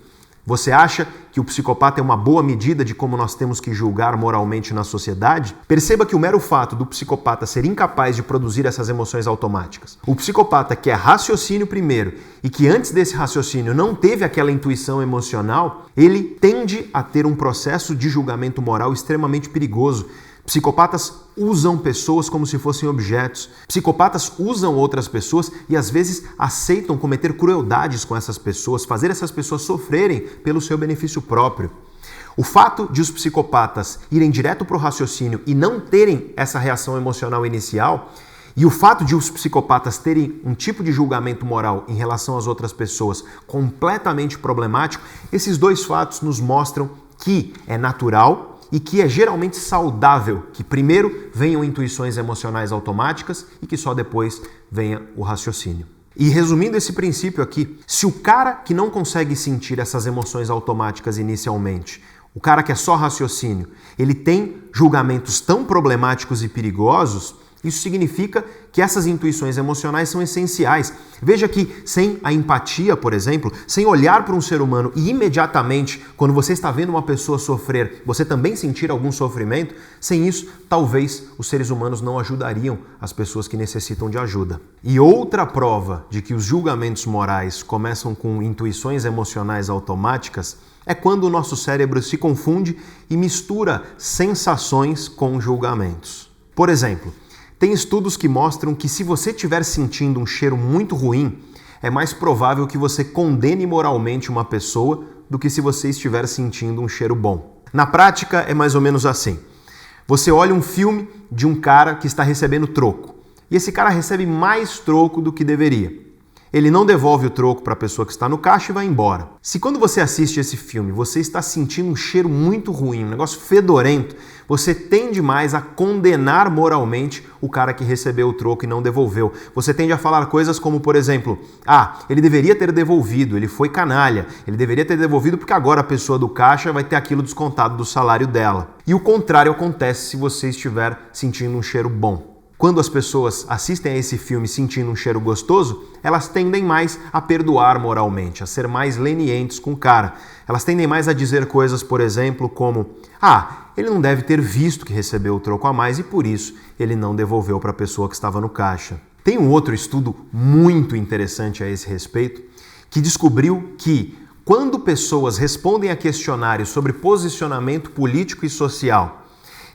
você acha que o psicopata é uma boa medida de como nós temos que julgar moralmente na sociedade? Perceba que o mero fato do psicopata ser incapaz de produzir essas emoções automáticas, o psicopata que é raciocínio primeiro e que antes desse raciocínio não teve aquela intuição emocional, ele tende a ter um processo de julgamento moral extremamente perigoso. Psicopatas usam pessoas como se fossem objetos. Psicopatas usam outras pessoas e às vezes aceitam cometer crueldades com essas pessoas, fazer essas pessoas sofrerem pelo seu benefício próprio. O fato de os psicopatas irem direto para o raciocínio e não terem essa reação emocional inicial, e o fato de os psicopatas terem um tipo de julgamento moral em relação às outras pessoas completamente problemático, esses dois fatos nos mostram que é natural e que é geralmente saudável que primeiro venham intuições emocionais automáticas e que só depois venha o raciocínio. E resumindo esse princípio aqui, se o cara que não consegue sentir essas emoções automáticas inicialmente, o cara que é só raciocínio, ele tem julgamentos tão problemáticos e perigosos, isso significa que essas intuições emocionais são essenciais. Veja que sem a empatia, por exemplo, sem olhar para um ser humano e imediatamente, quando você está vendo uma pessoa sofrer, você também sentir algum sofrimento, sem isso, talvez os seres humanos não ajudariam as pessoas que necessitam de ajuda. E outra prova de que os julgamentos morais começam com intuições emocionais automáticas é quando o nosso cérebro se confunde e mistura sensações com julgamentos. Por exemplo, tem estudos que mostram que se você estiver sentindo um cheiro muito ruim, é mais provável que você condene moralmente uma pessoa do que se você estiver sentindo um cheiro bom. Na prática, é mais ou menos assim. Você olha um filme de um cara que está recebendo troco, e esse cara recebe mais troco do que deveria. Ele não devolve o troco para a pessoa que está no caixa e vai embora. Se quando você assiste esse filme, você está sentindo um cheiro muito ruim, um negócio fedorento, você tende mais a condenar moralmente o cara que recebeu o troco e não devolveu. Você tende a falar coisas como, por exemplo, ele deveria ter devolvido, ele foi canalha, ele deveria ter devolvido porque agora a pessoa do caixa vai ter aquilo descontado do salário dela. E o contrário acontece se você estiver sentindo um cheiro bom. Quando as pessoas assistem a esse filme sentindo um cheiro gostoso, elas tendem mais a perdoar moralmente, a ser mais lenientes com o cara. Elas tendem mais a dizer coisas, por exemplo, como ele não deve ter visto que recebeu o troco a mais e por isso ele não devolveu para a pessoa que estava no caixa. Tem um outro estudo muito interessante a esse respeito, que descobriu que quando pessoas respondem a questionários sobre posicionamento político e social,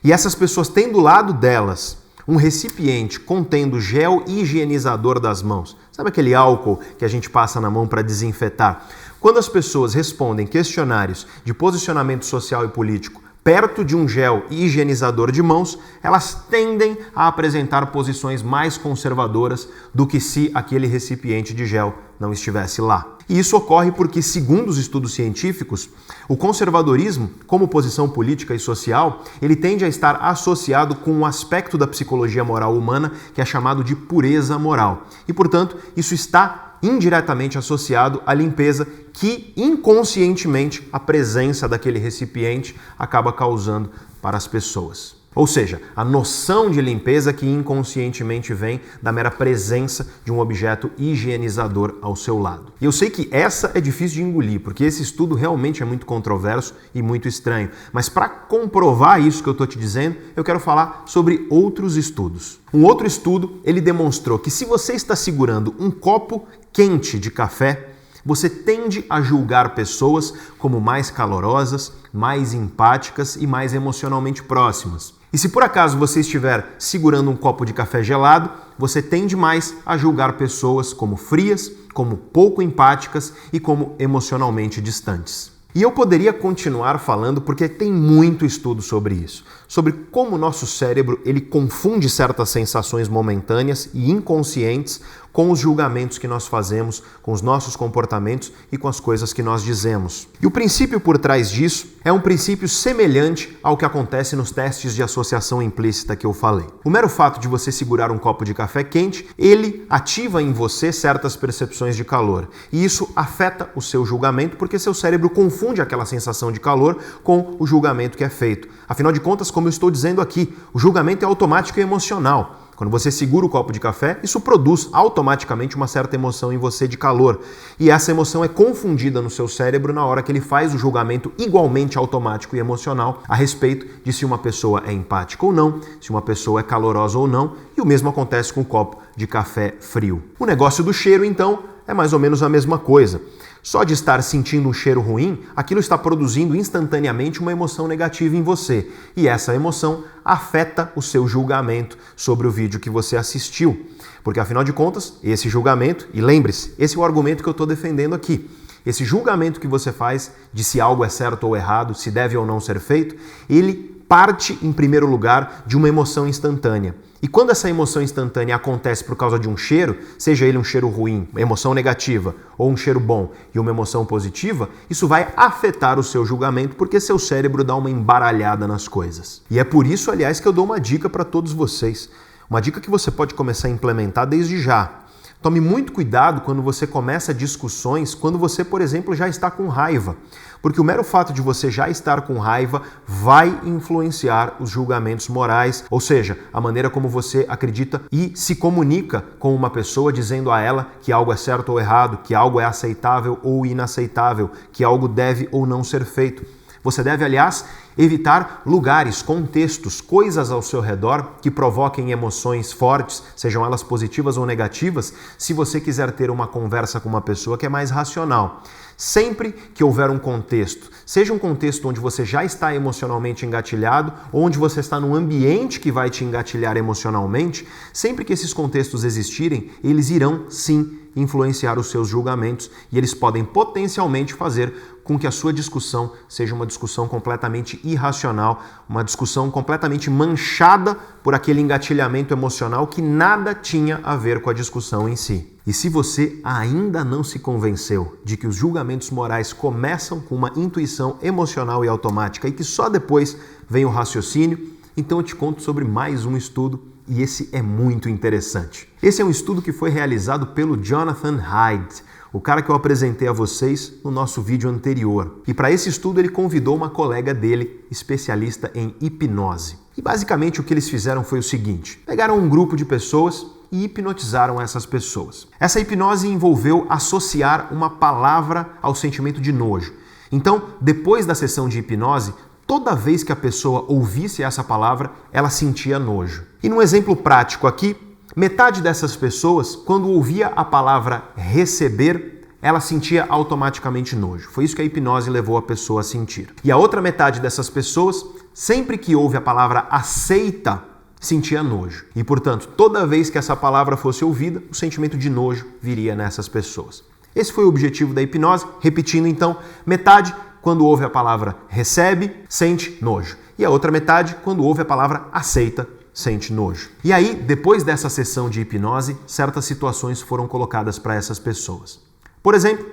e essas pessoas têm do lado delas um recipiente contendo gel higienizador das mãos, sabe aquele álcool que a gente passa na mão para desinfetar? Quando as pessoas respondem questionários de posicionamento social e político perto de um gel higienizador de mãos, elas tendem a apresentar posições mais conservadoras do que se aquele recipiente de gel não estivesse lá. E isso ocorre porque, segundo os estudos científicos, o conservadorismo, como posição política e social, ele tende a estar associado com um aspecto da psicologia moral humana que é chamado de pureza moral. E, portanto, isso está indiretamente associado à limpeza que, inconscientemente, a presença daquele recipiente acaba causando para as pessoas. Ou seja, a noção de limpeza que inconscientemente vem da mera presença de um objeto higienizador ao seu lado. E eu sei que essa é difícil de engolir, porque esse estudo realmente é muito controverso e muito estranho. Mas para comprovar isso que eu estou te dizendo, eu quero falar sobre outros estudos. Um outro estudo, ele demonstrou que se você está segurando um copo quente de café, você tende a julgar pessoas como mais calorosas, mais empáticas e mais emocionalmente próximas. E se por acaso você estiver segurando um copo de café gelado, você tende mais a julgar pessoas como frias, como pouco empáticas e como emocionalmente distantes. E eu poderia continuar falando porque tem muito estudo sobre isso, sobre como o nosso cérebro ele confunde certas sensações momentâneas e inconscientes com os julgamentos que nós fazemos, com os nossos comportamentos e com as coisas que nós dizemos. E o princípio por trás disso é um princípio semelhante ao que acontece nos testes de associação implícita que eu falei. O mero fato de você segurar um copo de café quente, ele ativa em você certas percepções de calor. E isso afeta o seu julgamento porque seu cérebro confunde aquela sensação de calor com o julgamento que é feito. Afinal de contas, como eu estou dizendo aqui, o julgamento é automático e emocional. Quando você segura o copo de café, isso produz automaticamente uma certa emoção em você de calor. E essa emoção é confundida no seu cérebro na hora que ele faz o julgamento igualmente automático e emocional a respeito de se uma pessoa é empática ou não, se uma pessoa é calorosa ou não, e o mesmo acontece com o copo de café frio. O negócio do cheiro, então, é mais ou menos a mesma coisa. Só de estar sentindo um cheiro ruim, aquilo está produzindo instantaneamente uma emoção negativa em você. E essa emoção afeta o seu julgamento sobre o vídeo que você assistiu. Porque, afinal de contas, esse julgamento, e lembre-se, esse é o argumento que eu estou defendendo aqui. Esse julgamento que você faz de se algo é certo ou errado, se deve ou não ser feito, ele parte, em primeiro lugar, de uma emoção instantânea. E quando essa emoção instantânea acontece por causa de um cheiro, seja ele um cheiro ruim, uma emoção negativa, ou um cheiro bom e uma emoção positiva, isso vai afetar o seu julgamento porque seu cérebro dá uma embaralhada nas coisas. E é por isso, aliás, que eu dou uma dica para todos vocês. Uma dica que você pode começar a implementar desde já. Tome muito cuidado quando você começa discussões, quando você, por exemplo, já está com raiva. Porque o mero fato de você já estar com raiva vai influenciar os julgamentos morais, ou seja, a maneira como você acredita e se comunica com uma pessoa dizendo a ela que algo é certo ou errado, que algo é aceitável ou inaceitável, que algo deve ou não ser feito. Você deve, aliás, evitar lugares, contextos, coisas ao seu redor que provoquem emoções fortes, sejam elas positivas ou negativas, se você quiser ter uma conversa com uma pessoa que é mais racional. Sempre que houver um contexto, seja um contexto onde você já está emocionalmente engatilhado, ou onde você está num ambiente que vai te engatilhar emocionalmente, sempre que esses contextos existirem, eles irão sim influenciar os seus julgamentos e eles podem potencialmente fazer com que a sua discussão seja uma discussão completamente irracional, uma discussão completamente manchada por aquele engatilhamento emocional que nada tinha a ver com a discussão em si. E se você ainda não se convenceu de que os julgamentos morais começam com uma intuição emocional e automática e que só depois vem o raciocínio, então eu te conto sobre mais um estudo e esse é muito interessante. Esse é um estudo que foi realizado pelo Jonathan Haidt, o cara que eu apresentei a vocês no nosso vídeo anterior. E para esse estudo ele convidou uma colega dele, especialista em hipnose. E basicamente o que eles fizeram foi o seguinte: pegaram um grupo de pessoas e hipnotizaram essas pessoas. Essa hipnose envolveu associar uma palavra ao sentimento de nojo. Então, depois da sessão de hipnose, toda vez que a pessoa ouvisse essa palavra, ela sentia nojo. E num exemplo prático aqui, Metade dessas pessoas, quando ouvia a palavra receber, ela sentia automaticamente nojo. Foi isso que a hipnose levou a pessoa a sentir. E a outra metade dessas pessoas, sempre que ouve a palavra aceita, sentia nojo. E, portanto, toda vez que essa palavra fosse ouvida, o sentimento de nojo viria nessas pessoas. Esse foi o objetivo da hipnose. Repetindo, então, metade, quando ouve a palavra recebe, sente nojo. E a outra metade, quando ouve a palavra aceita, sente nojo. E aí, depois dessa sessão de hipnose, certas situações foram colocadas para essas pessoas. Por exemplo,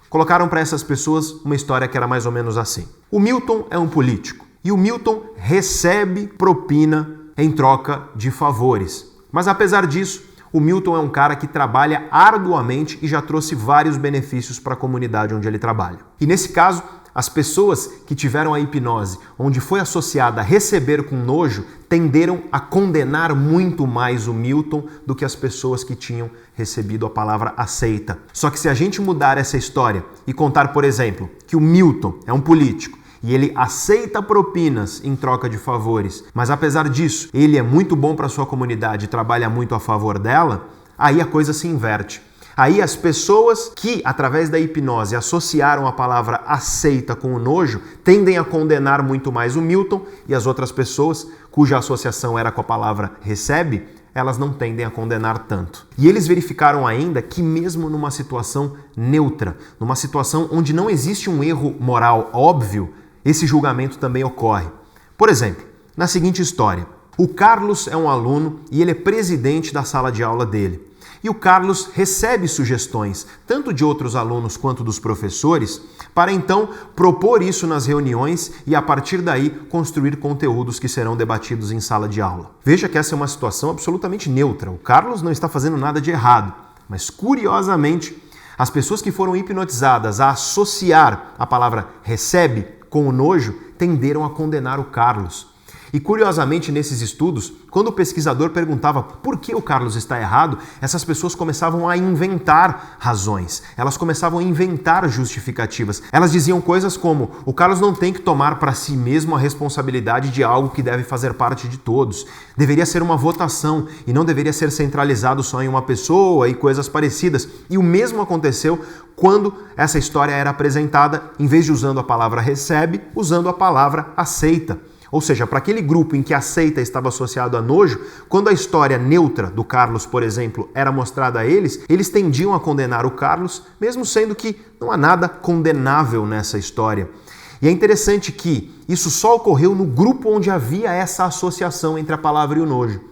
colocaram para essas pessoas uma história que era mais ou menos assim. O Milton é um político e o Milton recebe propina em troca de favores. Mas apesar disso, o Milton é um cara que trabalha arduamente e já trouxe vários benefícios para a comunidade onde ele trabalha. E nesse caso, as pessoas que tiveram a hipnose, onde foi associada a receber com nojo, tenderam a condenar muito mais o Milton do que as pessoas que tinham recebido a palavra aceita. Só que se a gente mudar essa história e contar, por exemplo, que o Milton é um político e ele aceita propinas em troca de favores, mas apesar disso, ele é muito bom para a sua comunidade e trabalha muito a favor dela, aí a coisa se inverte. Aí as pessoas que, através da hipnose, associaram a palavra aceita com o nojo, tendem a condenar muito mais o Milton, e as outras pessoas, cuja associação era com a palavra recebe, elas não tendem a condenar tanto. E eles verificaram ainda que mesmo numa situação neutra, numa situação onde não existe um erro moral óbvio, esse julgamento também ocorre. Por exemplo, na seguinte história, o Carlos é um aluno e ele é presidente da sala de aula dele. E o Carlos recebe sugestões, tanto de outros alunos quanto dos professores, para então propor isso nas reuniões e, a partir daí, construir conteúdos que serão debatidos em sala de aula. Veja que essa é uma situação absolutamente neutra. O Carlos não está fazendo nada de errado, mas, curiosamente, as pessoas que foram hipnotizadas a associar a palavra recebe com o nojo tenderam a condenar o Carlos. E curiosamente, nesses estudos, quando o pesquisador perguntava por que o Carlos está errado, essas pessoas começavam a inventar razões, elas começavam a inventar justificativas. Elas diziam coisas como: o Carlos não tem que tomar para si mesmo a responsabilidade de algo que deve fazer parte de todos. Deveria ser uma votação e não deveria ser centralizado só em uma pessoa e coisas parecidas. E o mesmo aconteceu quando essa história era apresentada, em vez de usando a palavra recebe, usando a palavra aceita. Ou seja, para aquele grupo em que aceita estava associado a nojo, quando a história neutra do Carlos, por exemplo, era mostrada a eles, eles tendiam a condenar o Carlos, mesmo sendo que não há nada condenável nessa história. E é interessante que isso só ocorreu no grupo onde havia essa associação entre a palavra e o nojo.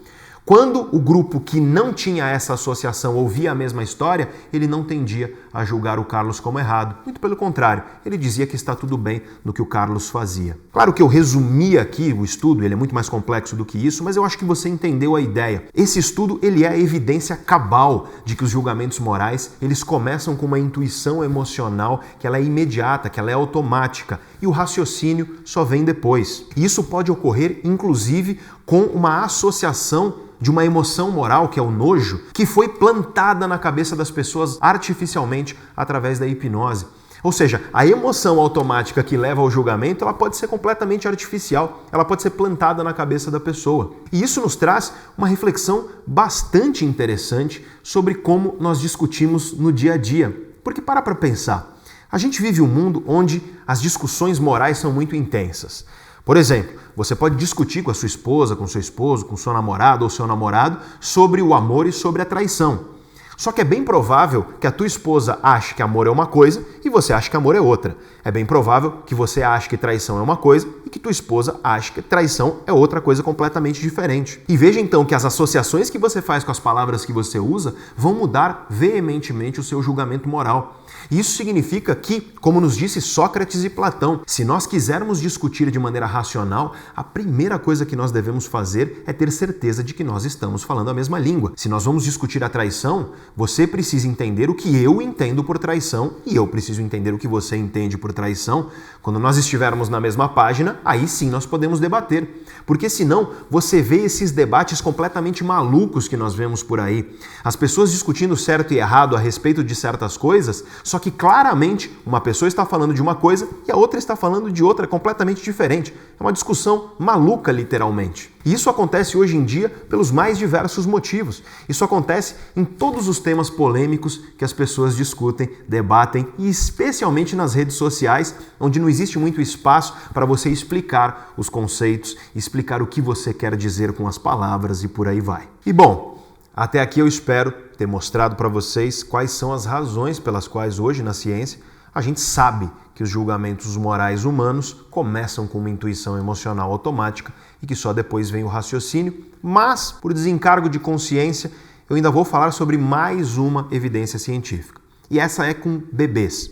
Quando o grupo que não tinha essa associação ouvia a mesma história, ele não tendia a julgar o Carlos como errado. Muito pelo contrário, ele dizia que está tudo bem no que o Carlos fazia. Claro que eu resumi aqui o estudo, ele é muito mais complexo do que isso, mas eu acho que você entendeu a ideia. Esse estudo, ele é a evidência cabal de que os julgamentos morais, eles começam com uma intuição emocional, que ela é imediata, que ela é automática, e o raciocínio só vem depois. E isso pode ocorrer, inclusive, com uma associação de uma emoção moral, que é o nojo, que foi plantada na cabeça das pessoas artificialmente através da hipnose. Ou seja, a emoção automática que leva ao julgamento, ela pode ser completamente artificial, ela pode ser plantada na cabeça da pessoa. E isso nos traz uma reflexão bastante interessante sobre como nós discutimos no dia a dia. Porque para pensar, a gente vive um mundo onde as discussões morais são muito intensas. Por exemplo, você pode discutir com a sua esposa, com seu esposo, com seu namorado ou seu namorado sobre o amor e sobre a traição. Só que é bem provável que a tua esposa ache que amor é uma coisa e você ache que amor é outra. É bem provável que você ache que traição é uma coisa e que tua esposa ache que traição é outra coisa completamente diferente. E veja então que as associações que você faz com as palavras que você usa vão mudar veementemente o seu julgamento moral. E isso significa que, como nos disse Sócrates e Platão, se nós quisermos discutir de maneira racional, a primeira coisa que nós devemos fazer é ter certeza de que nós estamos falando a mesma língua. Se nós vamos discutir a traição, você precisa entender o que eu entendo por traição e eu preciso entender o que você entende por traição. Quando nós estivermos na mesma página, aí sim nós podemos debater. Porque senão você vê esses debates completamente malucos que nós vemos por aí. As pessoas discutindo certo e errado a respeito de certas coisas Só que claramente uma pessoa está falando de uma coisa e a outra está falando de outra completamente diferente. É uma discussão maluca, literalmente. E isso acontece hoje em dia pelos mais diversos motivos. Isso acontece em todos os temas polêmicos que as pessoas discutem, debatem e especialmente nas redes sociais, onde não existe muito espaço para você explicar os conceitos, explicar o que você quer dizer com as palavras e por aí vai. E bom, até aqui eu espero ter mostrado para vocês quais são as razões pelas quais hoje na ciência a gente sabe que os julgamentos morais humanos começam com uma intuição emocional automática e que só depois vem o raciocínio, mas por desencargo de consciência eu ainda vou falar sobre mais uma evidência científica. E essa é com bebês.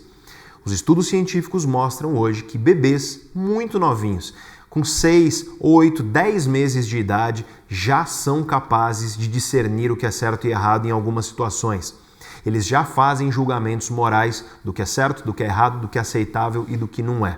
Os estudos científicos mostram hoje que bebês muito novinhos, com 6, 8, 10 meses de idade, já são capazes de discernir o que é certo e errado em algumas situações. Eles já fazem julgamentos morais do que é certo, do que é errado, do que é aceitável e do que não é.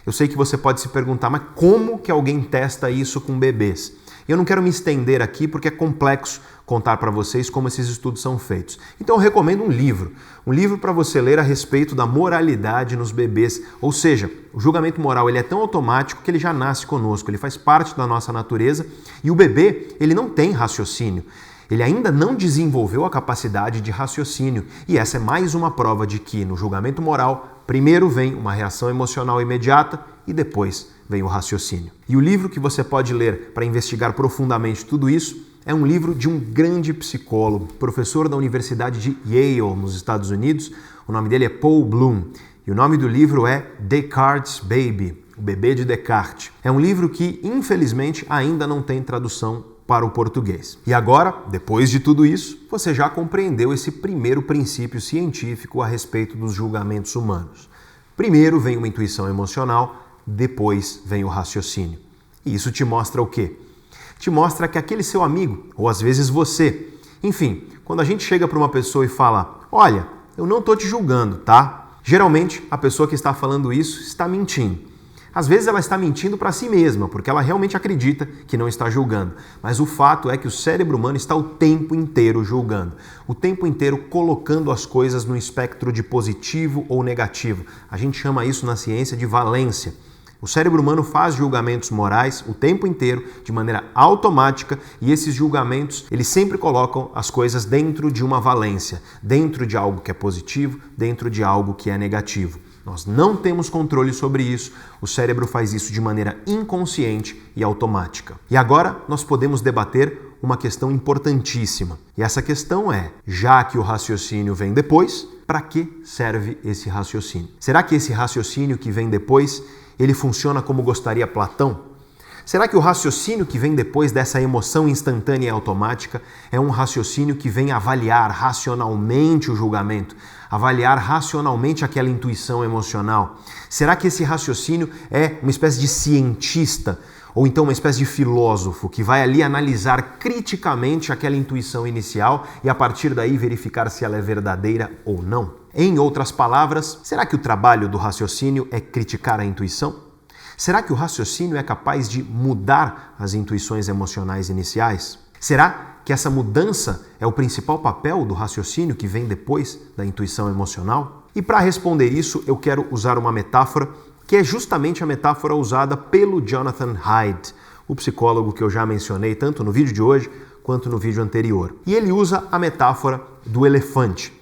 Eu sei que você pode se perguntar, mas como que alguém testa isso com bebês? Eu não quero me estender aqui porque é complexo contar para vocês como esses estudos são feitos. Então eu recomendo um livro para você ler a respeito da moralidade nos bebês. Ou seja, o julgamento moral ele é tão automático que ele já nasce conosco, ele faz parte da nossa natureza e o bebê ele não tem raciocínio. Ele ainda não desenvolveu a capacidade de raciocínio e essa é mais uma prova de que no julgamento moral primeiro vem uma reação emocional imediata e depois vem o raciocínio. E o livro que você pode ler para investigar profundamente tudo isso é um livro de um grande psicólogo, professor da Universidade de Yale, nos Estados Unidos. O nome dele é Paul Bloom e o nome do livro é Descartes' Baby, o bebê de Descartes. É um livro que, infelizmente, ainda não tem tradução para o português. E agora, depois de tudo isso, você já compreendeu esse primeiro princípio científico a respeito dos julgamentos humanos. Primeiro vem uma intuição emocional, depois vem o raciocínio. E isso te mostra o quê? Te mostra que aquele seu amigo, ou às vezes você, enfim, quando a gente chega para uma pessoa e fala, olha, eu não estou te julgando, tá? Geralmente, a pessoa que está falando isso está mentindo. Às vezes ela está mentindo para si mesma, porque ela realmente acredita que não está julgando. Mas o fato é que o cérebro humano está o tempo inteiro julgando. O tempo inteiro colocando as coisas no espectro de positivo ou negativo. A gente chama isso na ciência de valência. O cérebro humano faz julgamentos morais o tempo inteiro, de maneira automática, e esses julgamentos, eles sempre colocam as coisas dentro de uma valência, dentro de algo que é positivo, dentro de algo que é negativo. Nós não temos controle sobre isso, o cérebro faz isso de maneira inconsciente e automática. E agora nós podemos debater uma questão importantíssima. E essa questão é, já que o raciocínio vem depois, para que serve esse raciocínio? Será que esse raciocínio que vem depois, ele funciona como gostaria Platão? Será que o raciocínio que vem depois dessa emoção instantânea e automática é um raciocínio que vem avaliar racionalmente o julgamento, avaliar racionalmente aquela intuição emocional? Será que esse raciocínio é uma espécie de cientista ou então uma espécie de filósofo que vai ali analisar criticamente aquela intuição inicial e a partir daí verificar se ela é verdadeira ou não? Em outras palavras, será que o trabalho do raciocínio é criticar a intuição? Será que o raciocínio é capaz de mudar as intuições emocionais iniciais? Será que essa mudança é o principal papel do raciocínio que vem depois da intuição emocional? E para responder isso, eu quero usar uma metáfora que é justamente a metáfora usada pelo Jonathan Haidt, o psicólogo que eu já mencionei tanto no vídeo de hoje quanto no vídeo anterior. E ele usa a metáfora do elefante.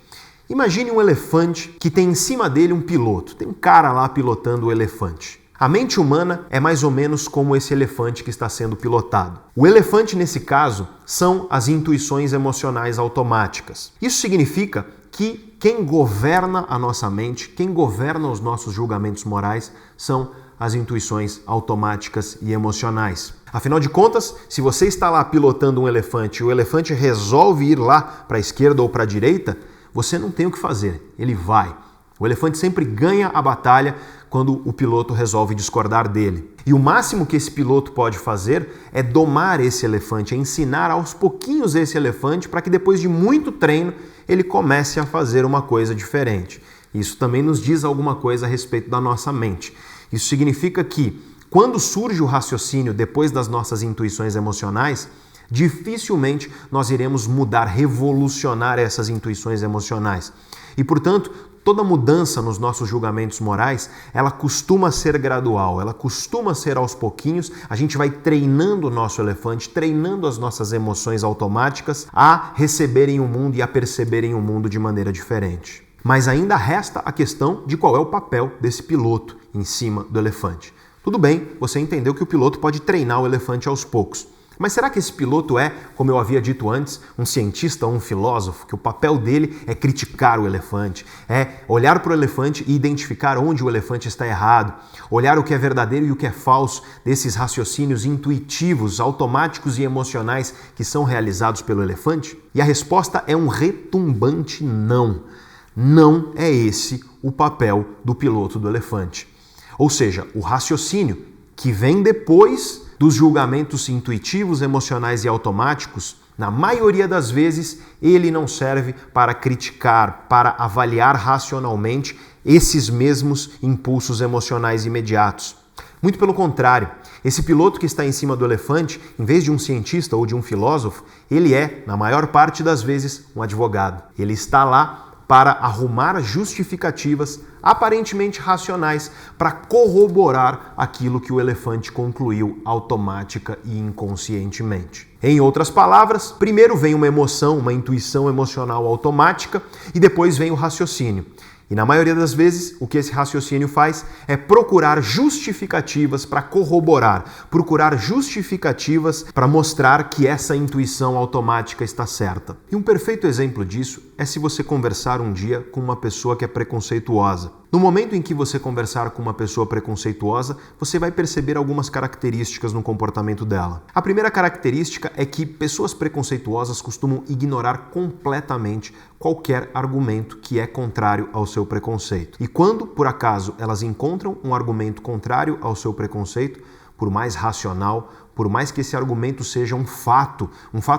Imagine um elefante que tem em cima dele um piloto, tem um cara lá pilotando o elefante. A mente humana é mais ou menos como esse elefante que está sendo pilotado. O elefante, nesse caso, são as intuições emocionais automáticas. Isso significa que quem governa a nossa mente, quem governa os nossos julgamentos morais, são as intuições automáticas e emocionais. Afinal de contas, se você está lá pilotando um elefante e o elefante resolve ir lá para a esquerda ou para a direita, você não tem o que fazer, ele vai. O elefante sempre ganha a batalha quando o piloto resolve discordar dele. E o máximo que esse piloto pode fazer é domar esse elefante, é ensinar aos pouquinhos esse elefante para que depois de muito treino ele comece a fazer uma coisa diferente. Isso também nos diz alguma coisa a respeito da nossa mente. Isso significa que quando surge o raciocínio depois das nossas intuições emocionais, dificilmente nós iremos mudar, revolucionar essas intuições emocionais. E, portanto, Toda mudança nos nossos julgamentos morais, ela costuma ser gradual, ela costuma ser aos pouquinhos. A gente vai treinando o nosso elefante, treinando as nossas emoções automáticas a receberem o mundo e a perceberem o mundo de maneira diferente. Mas ainda resta a questão de qual é o papel desse piloto em cima do elefante. Tudo bem, você entendeu que o piloto pode treinar o elefante aos poucos. Mas será que esse piloto é, como eu havia dito antes, um cientista ou um filósofo, que o papel dele é criticar o elefante, é olhar para o elefante e identificar onde o elefante está errado, olhar o que é verdadeiro e o que é falso desses raciocínios intuitivos, automáticos e emocionais que são realizados pelo elefante? E a resposta é um retumbante não. Não é esse o papel do piloto do elefante. Ou seja, o raciocínio que vem depois dos julgamentos intuitivos, emocionais e automáticos, na maioria das vezes, ele não serve para criticar, para avaliar racionalmente esses mesmos impulsos emocionais imediatos. Muito pelo contrário, esse piloto que está em cima do elefante, em vez de um cientista ou de um filósofo, ele é, na maior parte das vezes, um advogado. Ele está lá para arrumar justificativas aparentemente racionais para corroborar aquilo que o elefante concluiu automática e inconscientemente. Em outras palavras, primeiro vem uma emoção, uma intuição emocional automática e depois vem o raciocínio. E na maioria das vezes, o que esse raciocínio faz é procurar justificativas para corroborar, procurar justificativas para mostrar que essa intuição automática está certa. E um perfeito exemplo disso é se você conversar um dia com uma pessoa que é preconceituosa. No momento em que você conversar com uma pessoa preconceituosa, você vai perceber algumas características no comportamento dela. A primeira característica é que pessoas preconceituosas costumam ignorar completamente qualquer argumento que é contrário ao seu preconceito. E quando, por acaso, elas encontram um argumento contrário ao seu preconceito, por mais racional, por mais que esse argumento seja um fato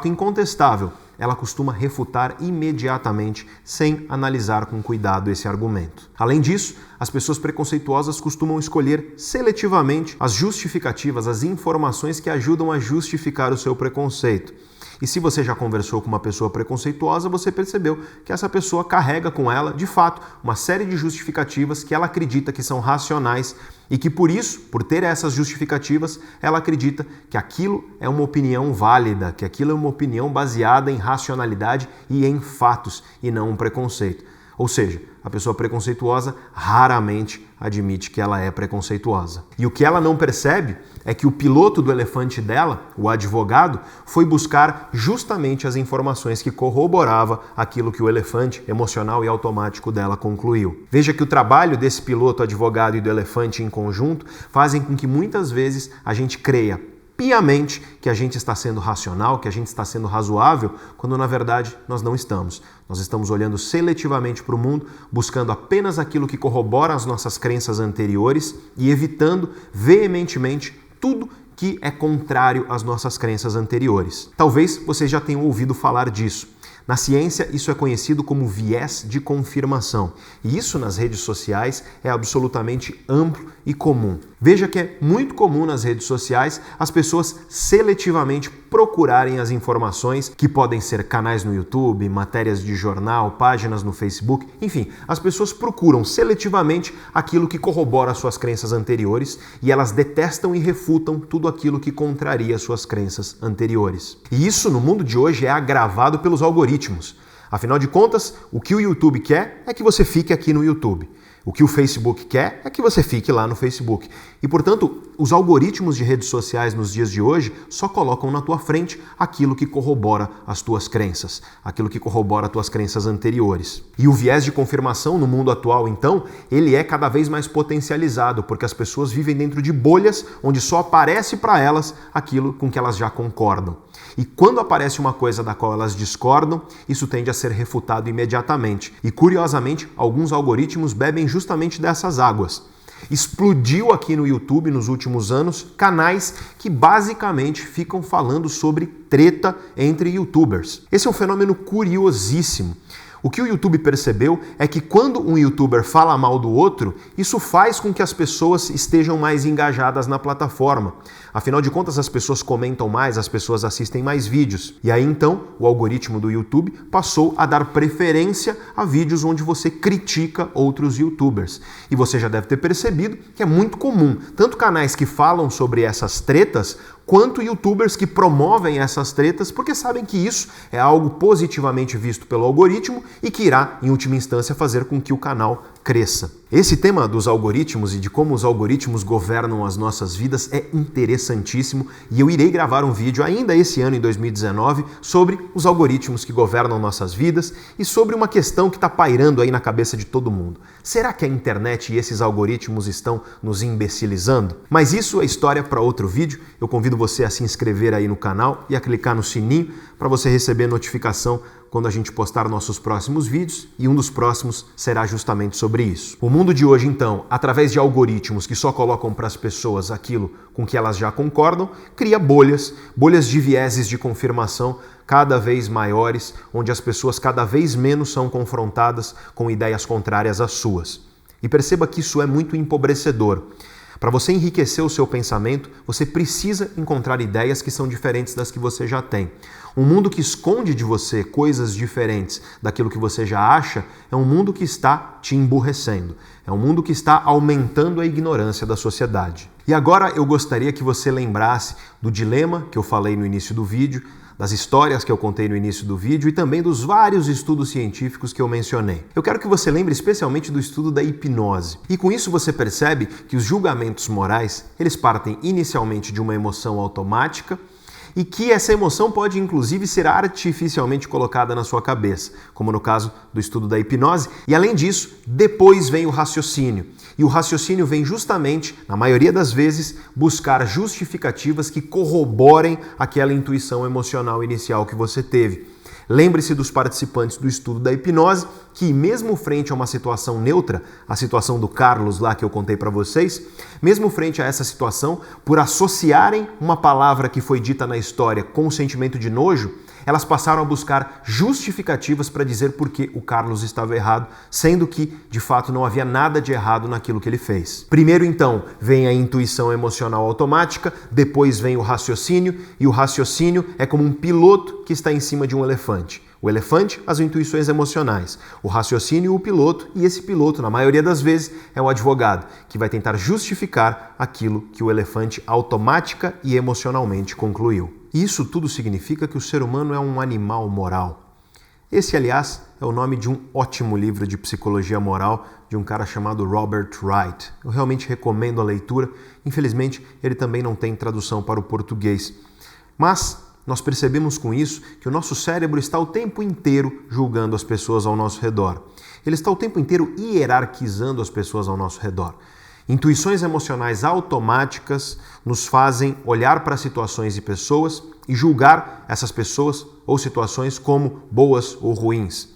incontestável, ela costuma refutar imediatamente, sem analisar com cuidado esse argumento. Além disso, as pessoas preconceituosas costumam escolher seletivamente as justificativas, as informações que ajudam a justificar o seu preconceito. E se você já conversou com uma pessoa preconceituosa, você percebeu que essa pessoa carrega com ela, de fato, uma série de justificativas que ela acredita que são racionais e que por isso, por ter essas justificativas, ela acredita que aquilo é uma opinião válida, que aquilo é uma opinião baseada em racionalidade e em fatos e não um preconceito. Ou seja, a pessoa preconceituosa raramente admite que ela é preconceituosa. E o que ela não percebe é que o piloto do elefante dela, o advogado, foi buscar justamente as informações que corroborava aquilo que o elefante emocional e automático dela concluiu. Veja que o trabalho desse piloto advogado e do elefante em conjunto fazem com que muitas vezes a gente creia piamente que a gente está sendo racional, que a gente está sendo razoável, quando na verdade nós não estamos. Nós estamos olhando seletivamente para o mundo, buscando apenas aquilo que corrobora as nossas crenças anteriores e evitando veementemente tudo que é contrário às nossas crenças anteriores. Talvez vocês já tenham ouvido falar disso. Na ciência, isso é conhecido como viés de confirmação. E isso nas redes sociais é absolutamente amplo e comum. Veja que é muito comum nas redes sociais as pessoas seletivamente procurarem as informações que podem ser canais no YouTube, matérias de jornal, páginas no Facebook, enfim, as pessoas procuram seletivamente aquilo que corrobora as suas crenças anteriores e elas detestam e refutam tudo aquilo que contraria suas crenças anteriores. E isso no mundo de hoje é agravado pelos algoritmos. Afinal de contas, o que o YouTube quer é que você fique aqui no YouTube. O que o Facebook quer é que você fique lá no Facebook. E, portanto, os algoritmos de redes sociais nos dias de hoje só colocam na tua frente aquilo que corrobora as tuas crenças, aquilo que corrobora as tuas crenças anteriores. E o viés de confirmação no mundo atual, então, ele é cada vez mais potencializado, porque as pessoas vivem dentro de bolhas onde só aparece para elas aquilo com que elas já concordam. E quando aparece uma coisa da qual elas discordam, isso tende a ser refutado imediatamente. E, curiosamente, alguns algoritmos bebem justamente dessas águas. Explodiu aqui no YouTube nos últimos anos canais que basicamente ficam falando sobre treta entre youtubers. Esse é um fenômeno curiosíssimo. O que o YouTube percebeu é que quando um youtuber fala mal do outro, isso faz com que as pessoas estejam mais engajadas na plataforma. Afinal de contas, as pessoas comentam mais, as pessoas assistem mais vídeos. E aí então, o algoritmo do YouTube passou a dar preferência a vídeos onde você critica outros youtubers. E você já deve ter percebido que é muito comum, tanto canais que falam sobre essas tretas, quanto youtubers que promovem essas tretas, porque sabem que isso é algo positivamente visto pelo algoritmo e que irá, em última instância, fazer com que o canal cresça. Esse tema dos algoritmos e de como os algoritmos governam as nossas vidas é interessantíssimo e eu irei gravar um vídeo ainda esse ano, em 2019, sobre os algoritmos que governam nossas vidas e sobre uma questão que está pairando aí na cabeça de todo mundo. Será que a internet e esses algoritmos estão nos imbecilizando? Mas isso é história para outro vídeo. Eu convido você a se inscrever aí no canal e a clicar no sininho para você receber notificação quando a gente postar nossos próximos vídeos, e um dos próximos será justamente sobre isso. O mundo de hoje, então, através de algoritmos que só colocam para as pessoas aquilo com que elas já concordam, cria bolhas de vieses de confirmação cada vez maiores, onde as pessoas cada vez menos são confrontadas com ideias contrárias às suas. E perceba que isso é muito empobrecedor. Para você enriquecer o seu pensamento, você precisa encontrar ideias que são diferentes das que você já tem. Um mundo que esconde de você coisas diferentes daquilo que você já acha é um mundo que está te emburrecendo. É um mundo que está aumentando a ignorância da sociedade. E agora eu gostaria que você lembrasse do dilema que eu falei no início do vídeo, das histórias que eu contei no início do vídeo e também dos vários estudos científicos que eu mencionei. Eu quero que você lembre especialmente do estudo da hipnose. E com isso você percebe que os julgamentos morais, eles partem inicialmente de uma emoção automática e que essa emoção pode inclusive ser artificialmente colocada na sua cabeça, como no caso do estudo da hipnose. E além disso, depois vem o raciocínio. E o raciocínio vem justamente, na maioria das vezes, buscar justificativas que corroborem aquela intuição emocional inicial que você teve. Lembre-se dos participantes do estudo da hipnose que, mesmo frente a uma situação neutra, a situação do Carlos lá que eu contei para vocês, mesmo frente a essa situação, por associarem uma palavra que foi dita na história com o sentimento de nojo, elas passaram a buscar justificativas para dizer por que o Carlos estava errado, sendo que, de fato, não havia nada de errado naquilo que ele fez. Primeiro, então, vem a intuição emocional automática, depois vem o raciocínio, e o raciocínio é como um piloto que está em cima de um elefante. O elefante, as intuições emocionais, o raciocínio, o piloto, e esse piloto, na maioria das vezes, é o advogado, que vai tentar justificar aquilo que o elefante automática e emocionalmente concluiu. E isso tudo significa que o ser humano é um animal moral. Esse, aliás, é o nome de um ótimo livro de psicologia moral de um cara chamado Robert Wright. Eu realmente recomendo a leitura. Infelizmente, ele também não tem tradução para o português. Mas nós percebemos com isso que o nosso cérebro está o tempo inteiro julgando as pessoas ao nosso redor. Ele está o tempo inteiro hierarquizando as pessoas ao nosso redor. Intuições emocionais automáticas nos fazem olhar para situações e pessoas e julgar essas pessoas ou situações como boas ou ruins.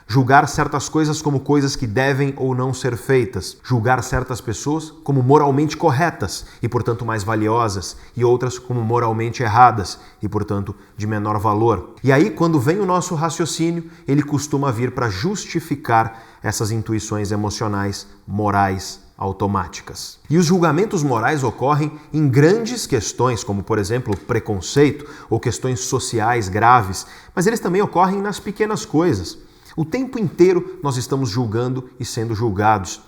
Julgar certas coisas como coisas que devem ou não ser feitas. Julgar certas pessoas como moralmente corretas e, portanto, mais valiosas, e outras como moralmente erradas e, portanto, de menor valor. E aí, quando vem o nosso raciocínio, ele costuma vir para justificar essas intuições emocionais, morais, automáticas. E os julgamentos morais ocorrem em grandes questões, como, por exemplo, preconceito ou questões sociais graves, mas eles também ocorrem nas pequenas coisas. O tempo inteiro nós estamos julgando e sendo julgados.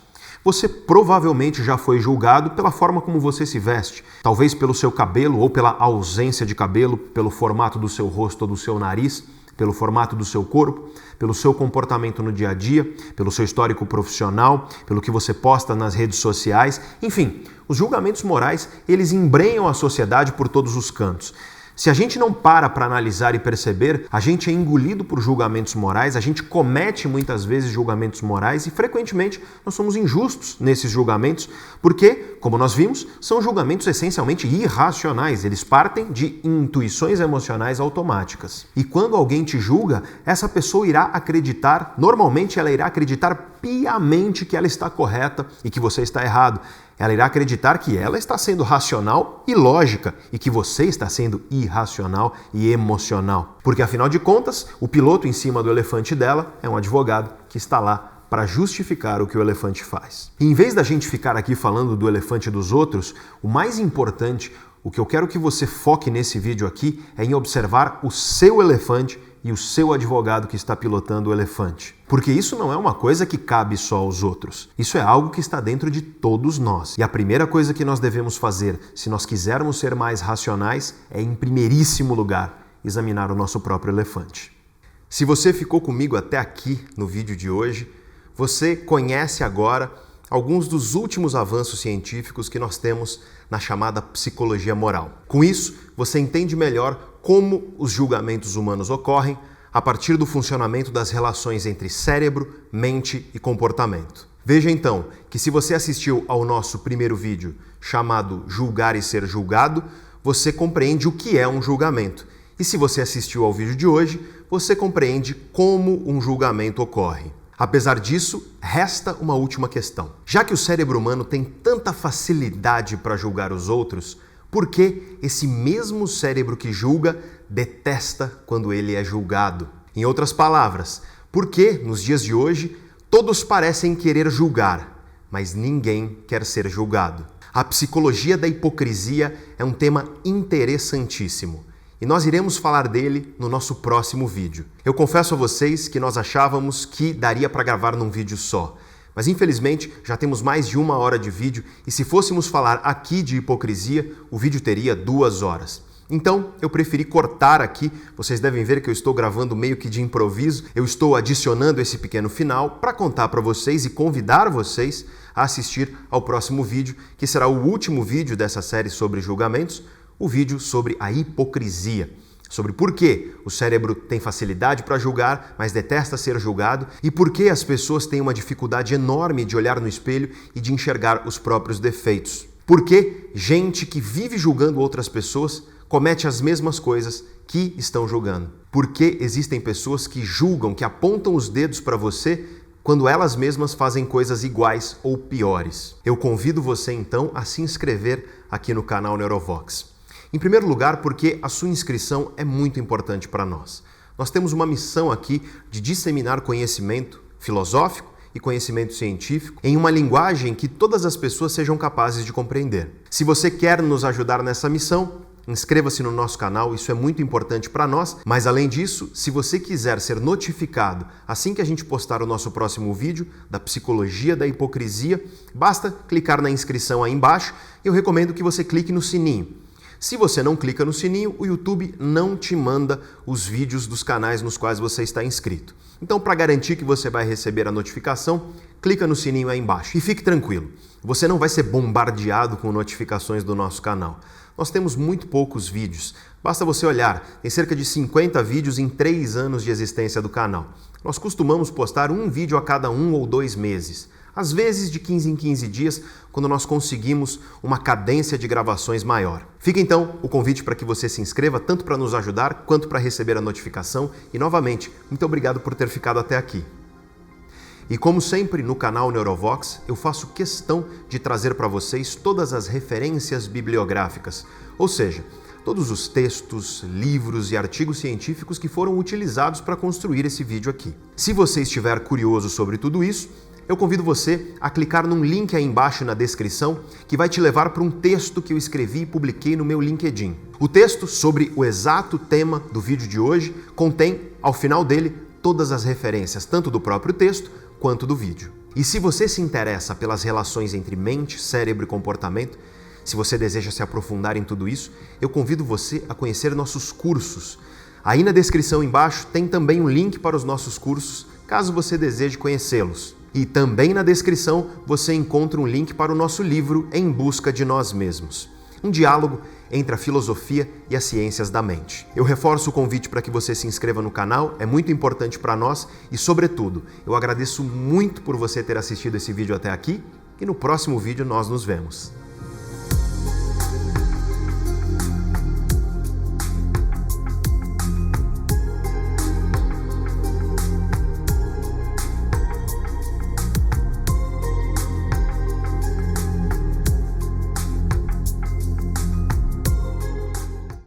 Você provavelmente já foi julgado pela forma como você se veste, talvez pelo seu cabelo ou pela ausência de cabelo, pelo formato do seu rosto ou do seu nariz, pelo formato do seu corpo, pelo seu comportamento no dia a dia, pelo seu histórico profissional, pelo que você posta nas redes sociais. Enfim, os julgamentos morais, eles embrenham a sociedade por todos os cantos. Se a gente não para analisar e perceber, a gente é engolido por julgamentos morais, a gente comete muitas vezes julgamentos morais e frequentemente nós somos injustos nesses julgamentos, porque, como nós vimos, são julgamentos essencialmente irracionais, eles partem de intuições emocionais automáticas. E quando alguém te julga, essa pessoa irá acreditar, normalmente ela irá acreditar piamente que ela está correta e que você está errado. Ela irá acreditar que ela está sendo racional e lógica e que você está sendo irracional e emocional. Porque, afinal de contas, o piloto em cima do elefante dela é um advogado que está lá para justificar o que o elefante faz. E em vez da gente ficar aqui falando do elefante dos outros, o mais importante, o que eu quero que você foque nesse vídeo aqui é em observar o seu elefante e o seu advogado que está pilotando o elefante. Porque isso não é uma coisa que cabe só aos outros. Isso é algo que está dentro de todos nós. E a primeira coisa que nós devemos fazer, se nós quisermos ser mais racionais, é, em primeiríssimo lugar, examinar o nosso próprio elefante. Se você ficou comigo até aqui no vídeo de hoje, você conhece agora alguns dos últimos avanços científicos que nós temos na chamada psicologia moral. Com isso, você entende melhor como os julgamentos humanos ocorrem a partir do funcionamento das relações entre cérebro, mente e comportamento. Veja então que se você assistiu ao nosso primeiro vídeo chamado Julgar e Ser Julgado, você compreende o que é um julgamento. E se você assistiu ao vídeo de hoje, você compreende como um julgamento ocorre. Apesar disso, resta uma última questão. Já que o cérebro humano tem tanta facilidade para julgar os outros, por que esse mesmo cérebro que julga detesta quando ele é julgado? Em outras palavras, por que, nos dias de hoje, todos parecem querer julgar, mas ninguém quer ser julgado? A psicologia da hipocrisia é um tema interessantíssimo. E nós iremos falar dele no nosso próximo vídeo. Eu confesso a vocês que nós achávamos que daria para gravar num vídeo só. Mas infelizmente já temos mais de 1 hora de vídeo e se fôssemos falar aqui de hipocrisia, o vídeo teria 2 horas. Então eu preferi cortar aqui, vocês devem ver que eu estou gravando meio que de improviso, eu estou adicionando esse pequeno final para contar para vocês e convidar vocês a assistir ao próximo vídeo, que será o último vídeo dessa série sobre julgamentos, o vídeo sobre a hipocrisia, sobre por que o cérebro tem facilidade para julgar, mas detesta ser julgado, e por que as pessoas têm uma dificuldade enorme de olhar no espelho e de enxergar os próprios defeitos. Por que gente que vive julgando outras pessoas comete as mesmas coisas que estão julgando. Por que existem pessoas que julgam, que apontam os dedos para você quando elas mesmas fazem coisas iguais ou piores. Eu convido você então a se inscrever aqui no canal Neurovox. Em primeiro lugar, porque a sua inscrição é muito importante para nós. Nós temos uma missão aqui de disseminar conhecimento filosófico e conhecimento científico em uma linguagem que todas as pessoas sejam capazes de compreender. Se você quer nos ajudar nessa missão, inscreva-se no nosso canal, isso é muito importante para nós, mas além disso, se você quiser ser notificado assim que a gente postar o nosso próximo vídeo da psicologia da hipocrisia, basta clicar na inscrição aí embaixo e eu recomendo que você clique no sininho. Se você não clica no sininho, o YouTube não te manda os vídeos dos canais nos quais você está inscrito. Então, para garantir que você vai receber a notificação, clica no sininho aí embaixo. E fique tranquilo, você não vai ser bombardeado com notificações do nosso canal. Nós temos muito poucos vídeos. Basta você olhar, tem cerca de 50 vídeos em 3 anos de existência do canal. Nós costumamos postar um vídeo a cada 1 ou 2 meses. Às vezes de 15 em 15 dias, quando nós conseguimos uma cadência de gravações maior. Fica então o convite para que você se inscreva, tanto para nos ajudar, quanto para receber a notificação. E novamente, muito obrigado por ter ficado até aqui. E como sempre no canal Neurovox, eu faço questão de trazer para vocês todas as referências bibliográficas, ou seja, todos os textos, livros e artigos científicos que foram utilizados para construir esse vídeo aqui. Se você estiver curioso sobre tudo isso, eu convido você a clicar num link aí embaixo na descrição que vai te levar para um texto que eu escrevi e publiquei no meu LinkedIn. O texto sobre o exato tema do vídeo de hoje contém, ao final dele, todas as referências, tanto do próprio texto quanto do vídeo. E se você se interessa pelas relações entre mente, cérebro e comportamento, se você deseja se aprofundar em tudo isso, eu convido você a conhecer nossos cursos. Aí na descrição embaixo tem também um link para os nossos cursos, caso você deseje conhecê-los. E também na descrição você encontra um link para o nosso livro Em Busca de Nós Mesmos. Um diálogo entre a filosofia e as ciências da mente. Eu reforço o convite para que você se inscreva no canal, é muito importante para nós e, sobretudo, eu agradeço muito por você ter assistido esse vídeo até aqui e no próximo vídeo nós nos vemos.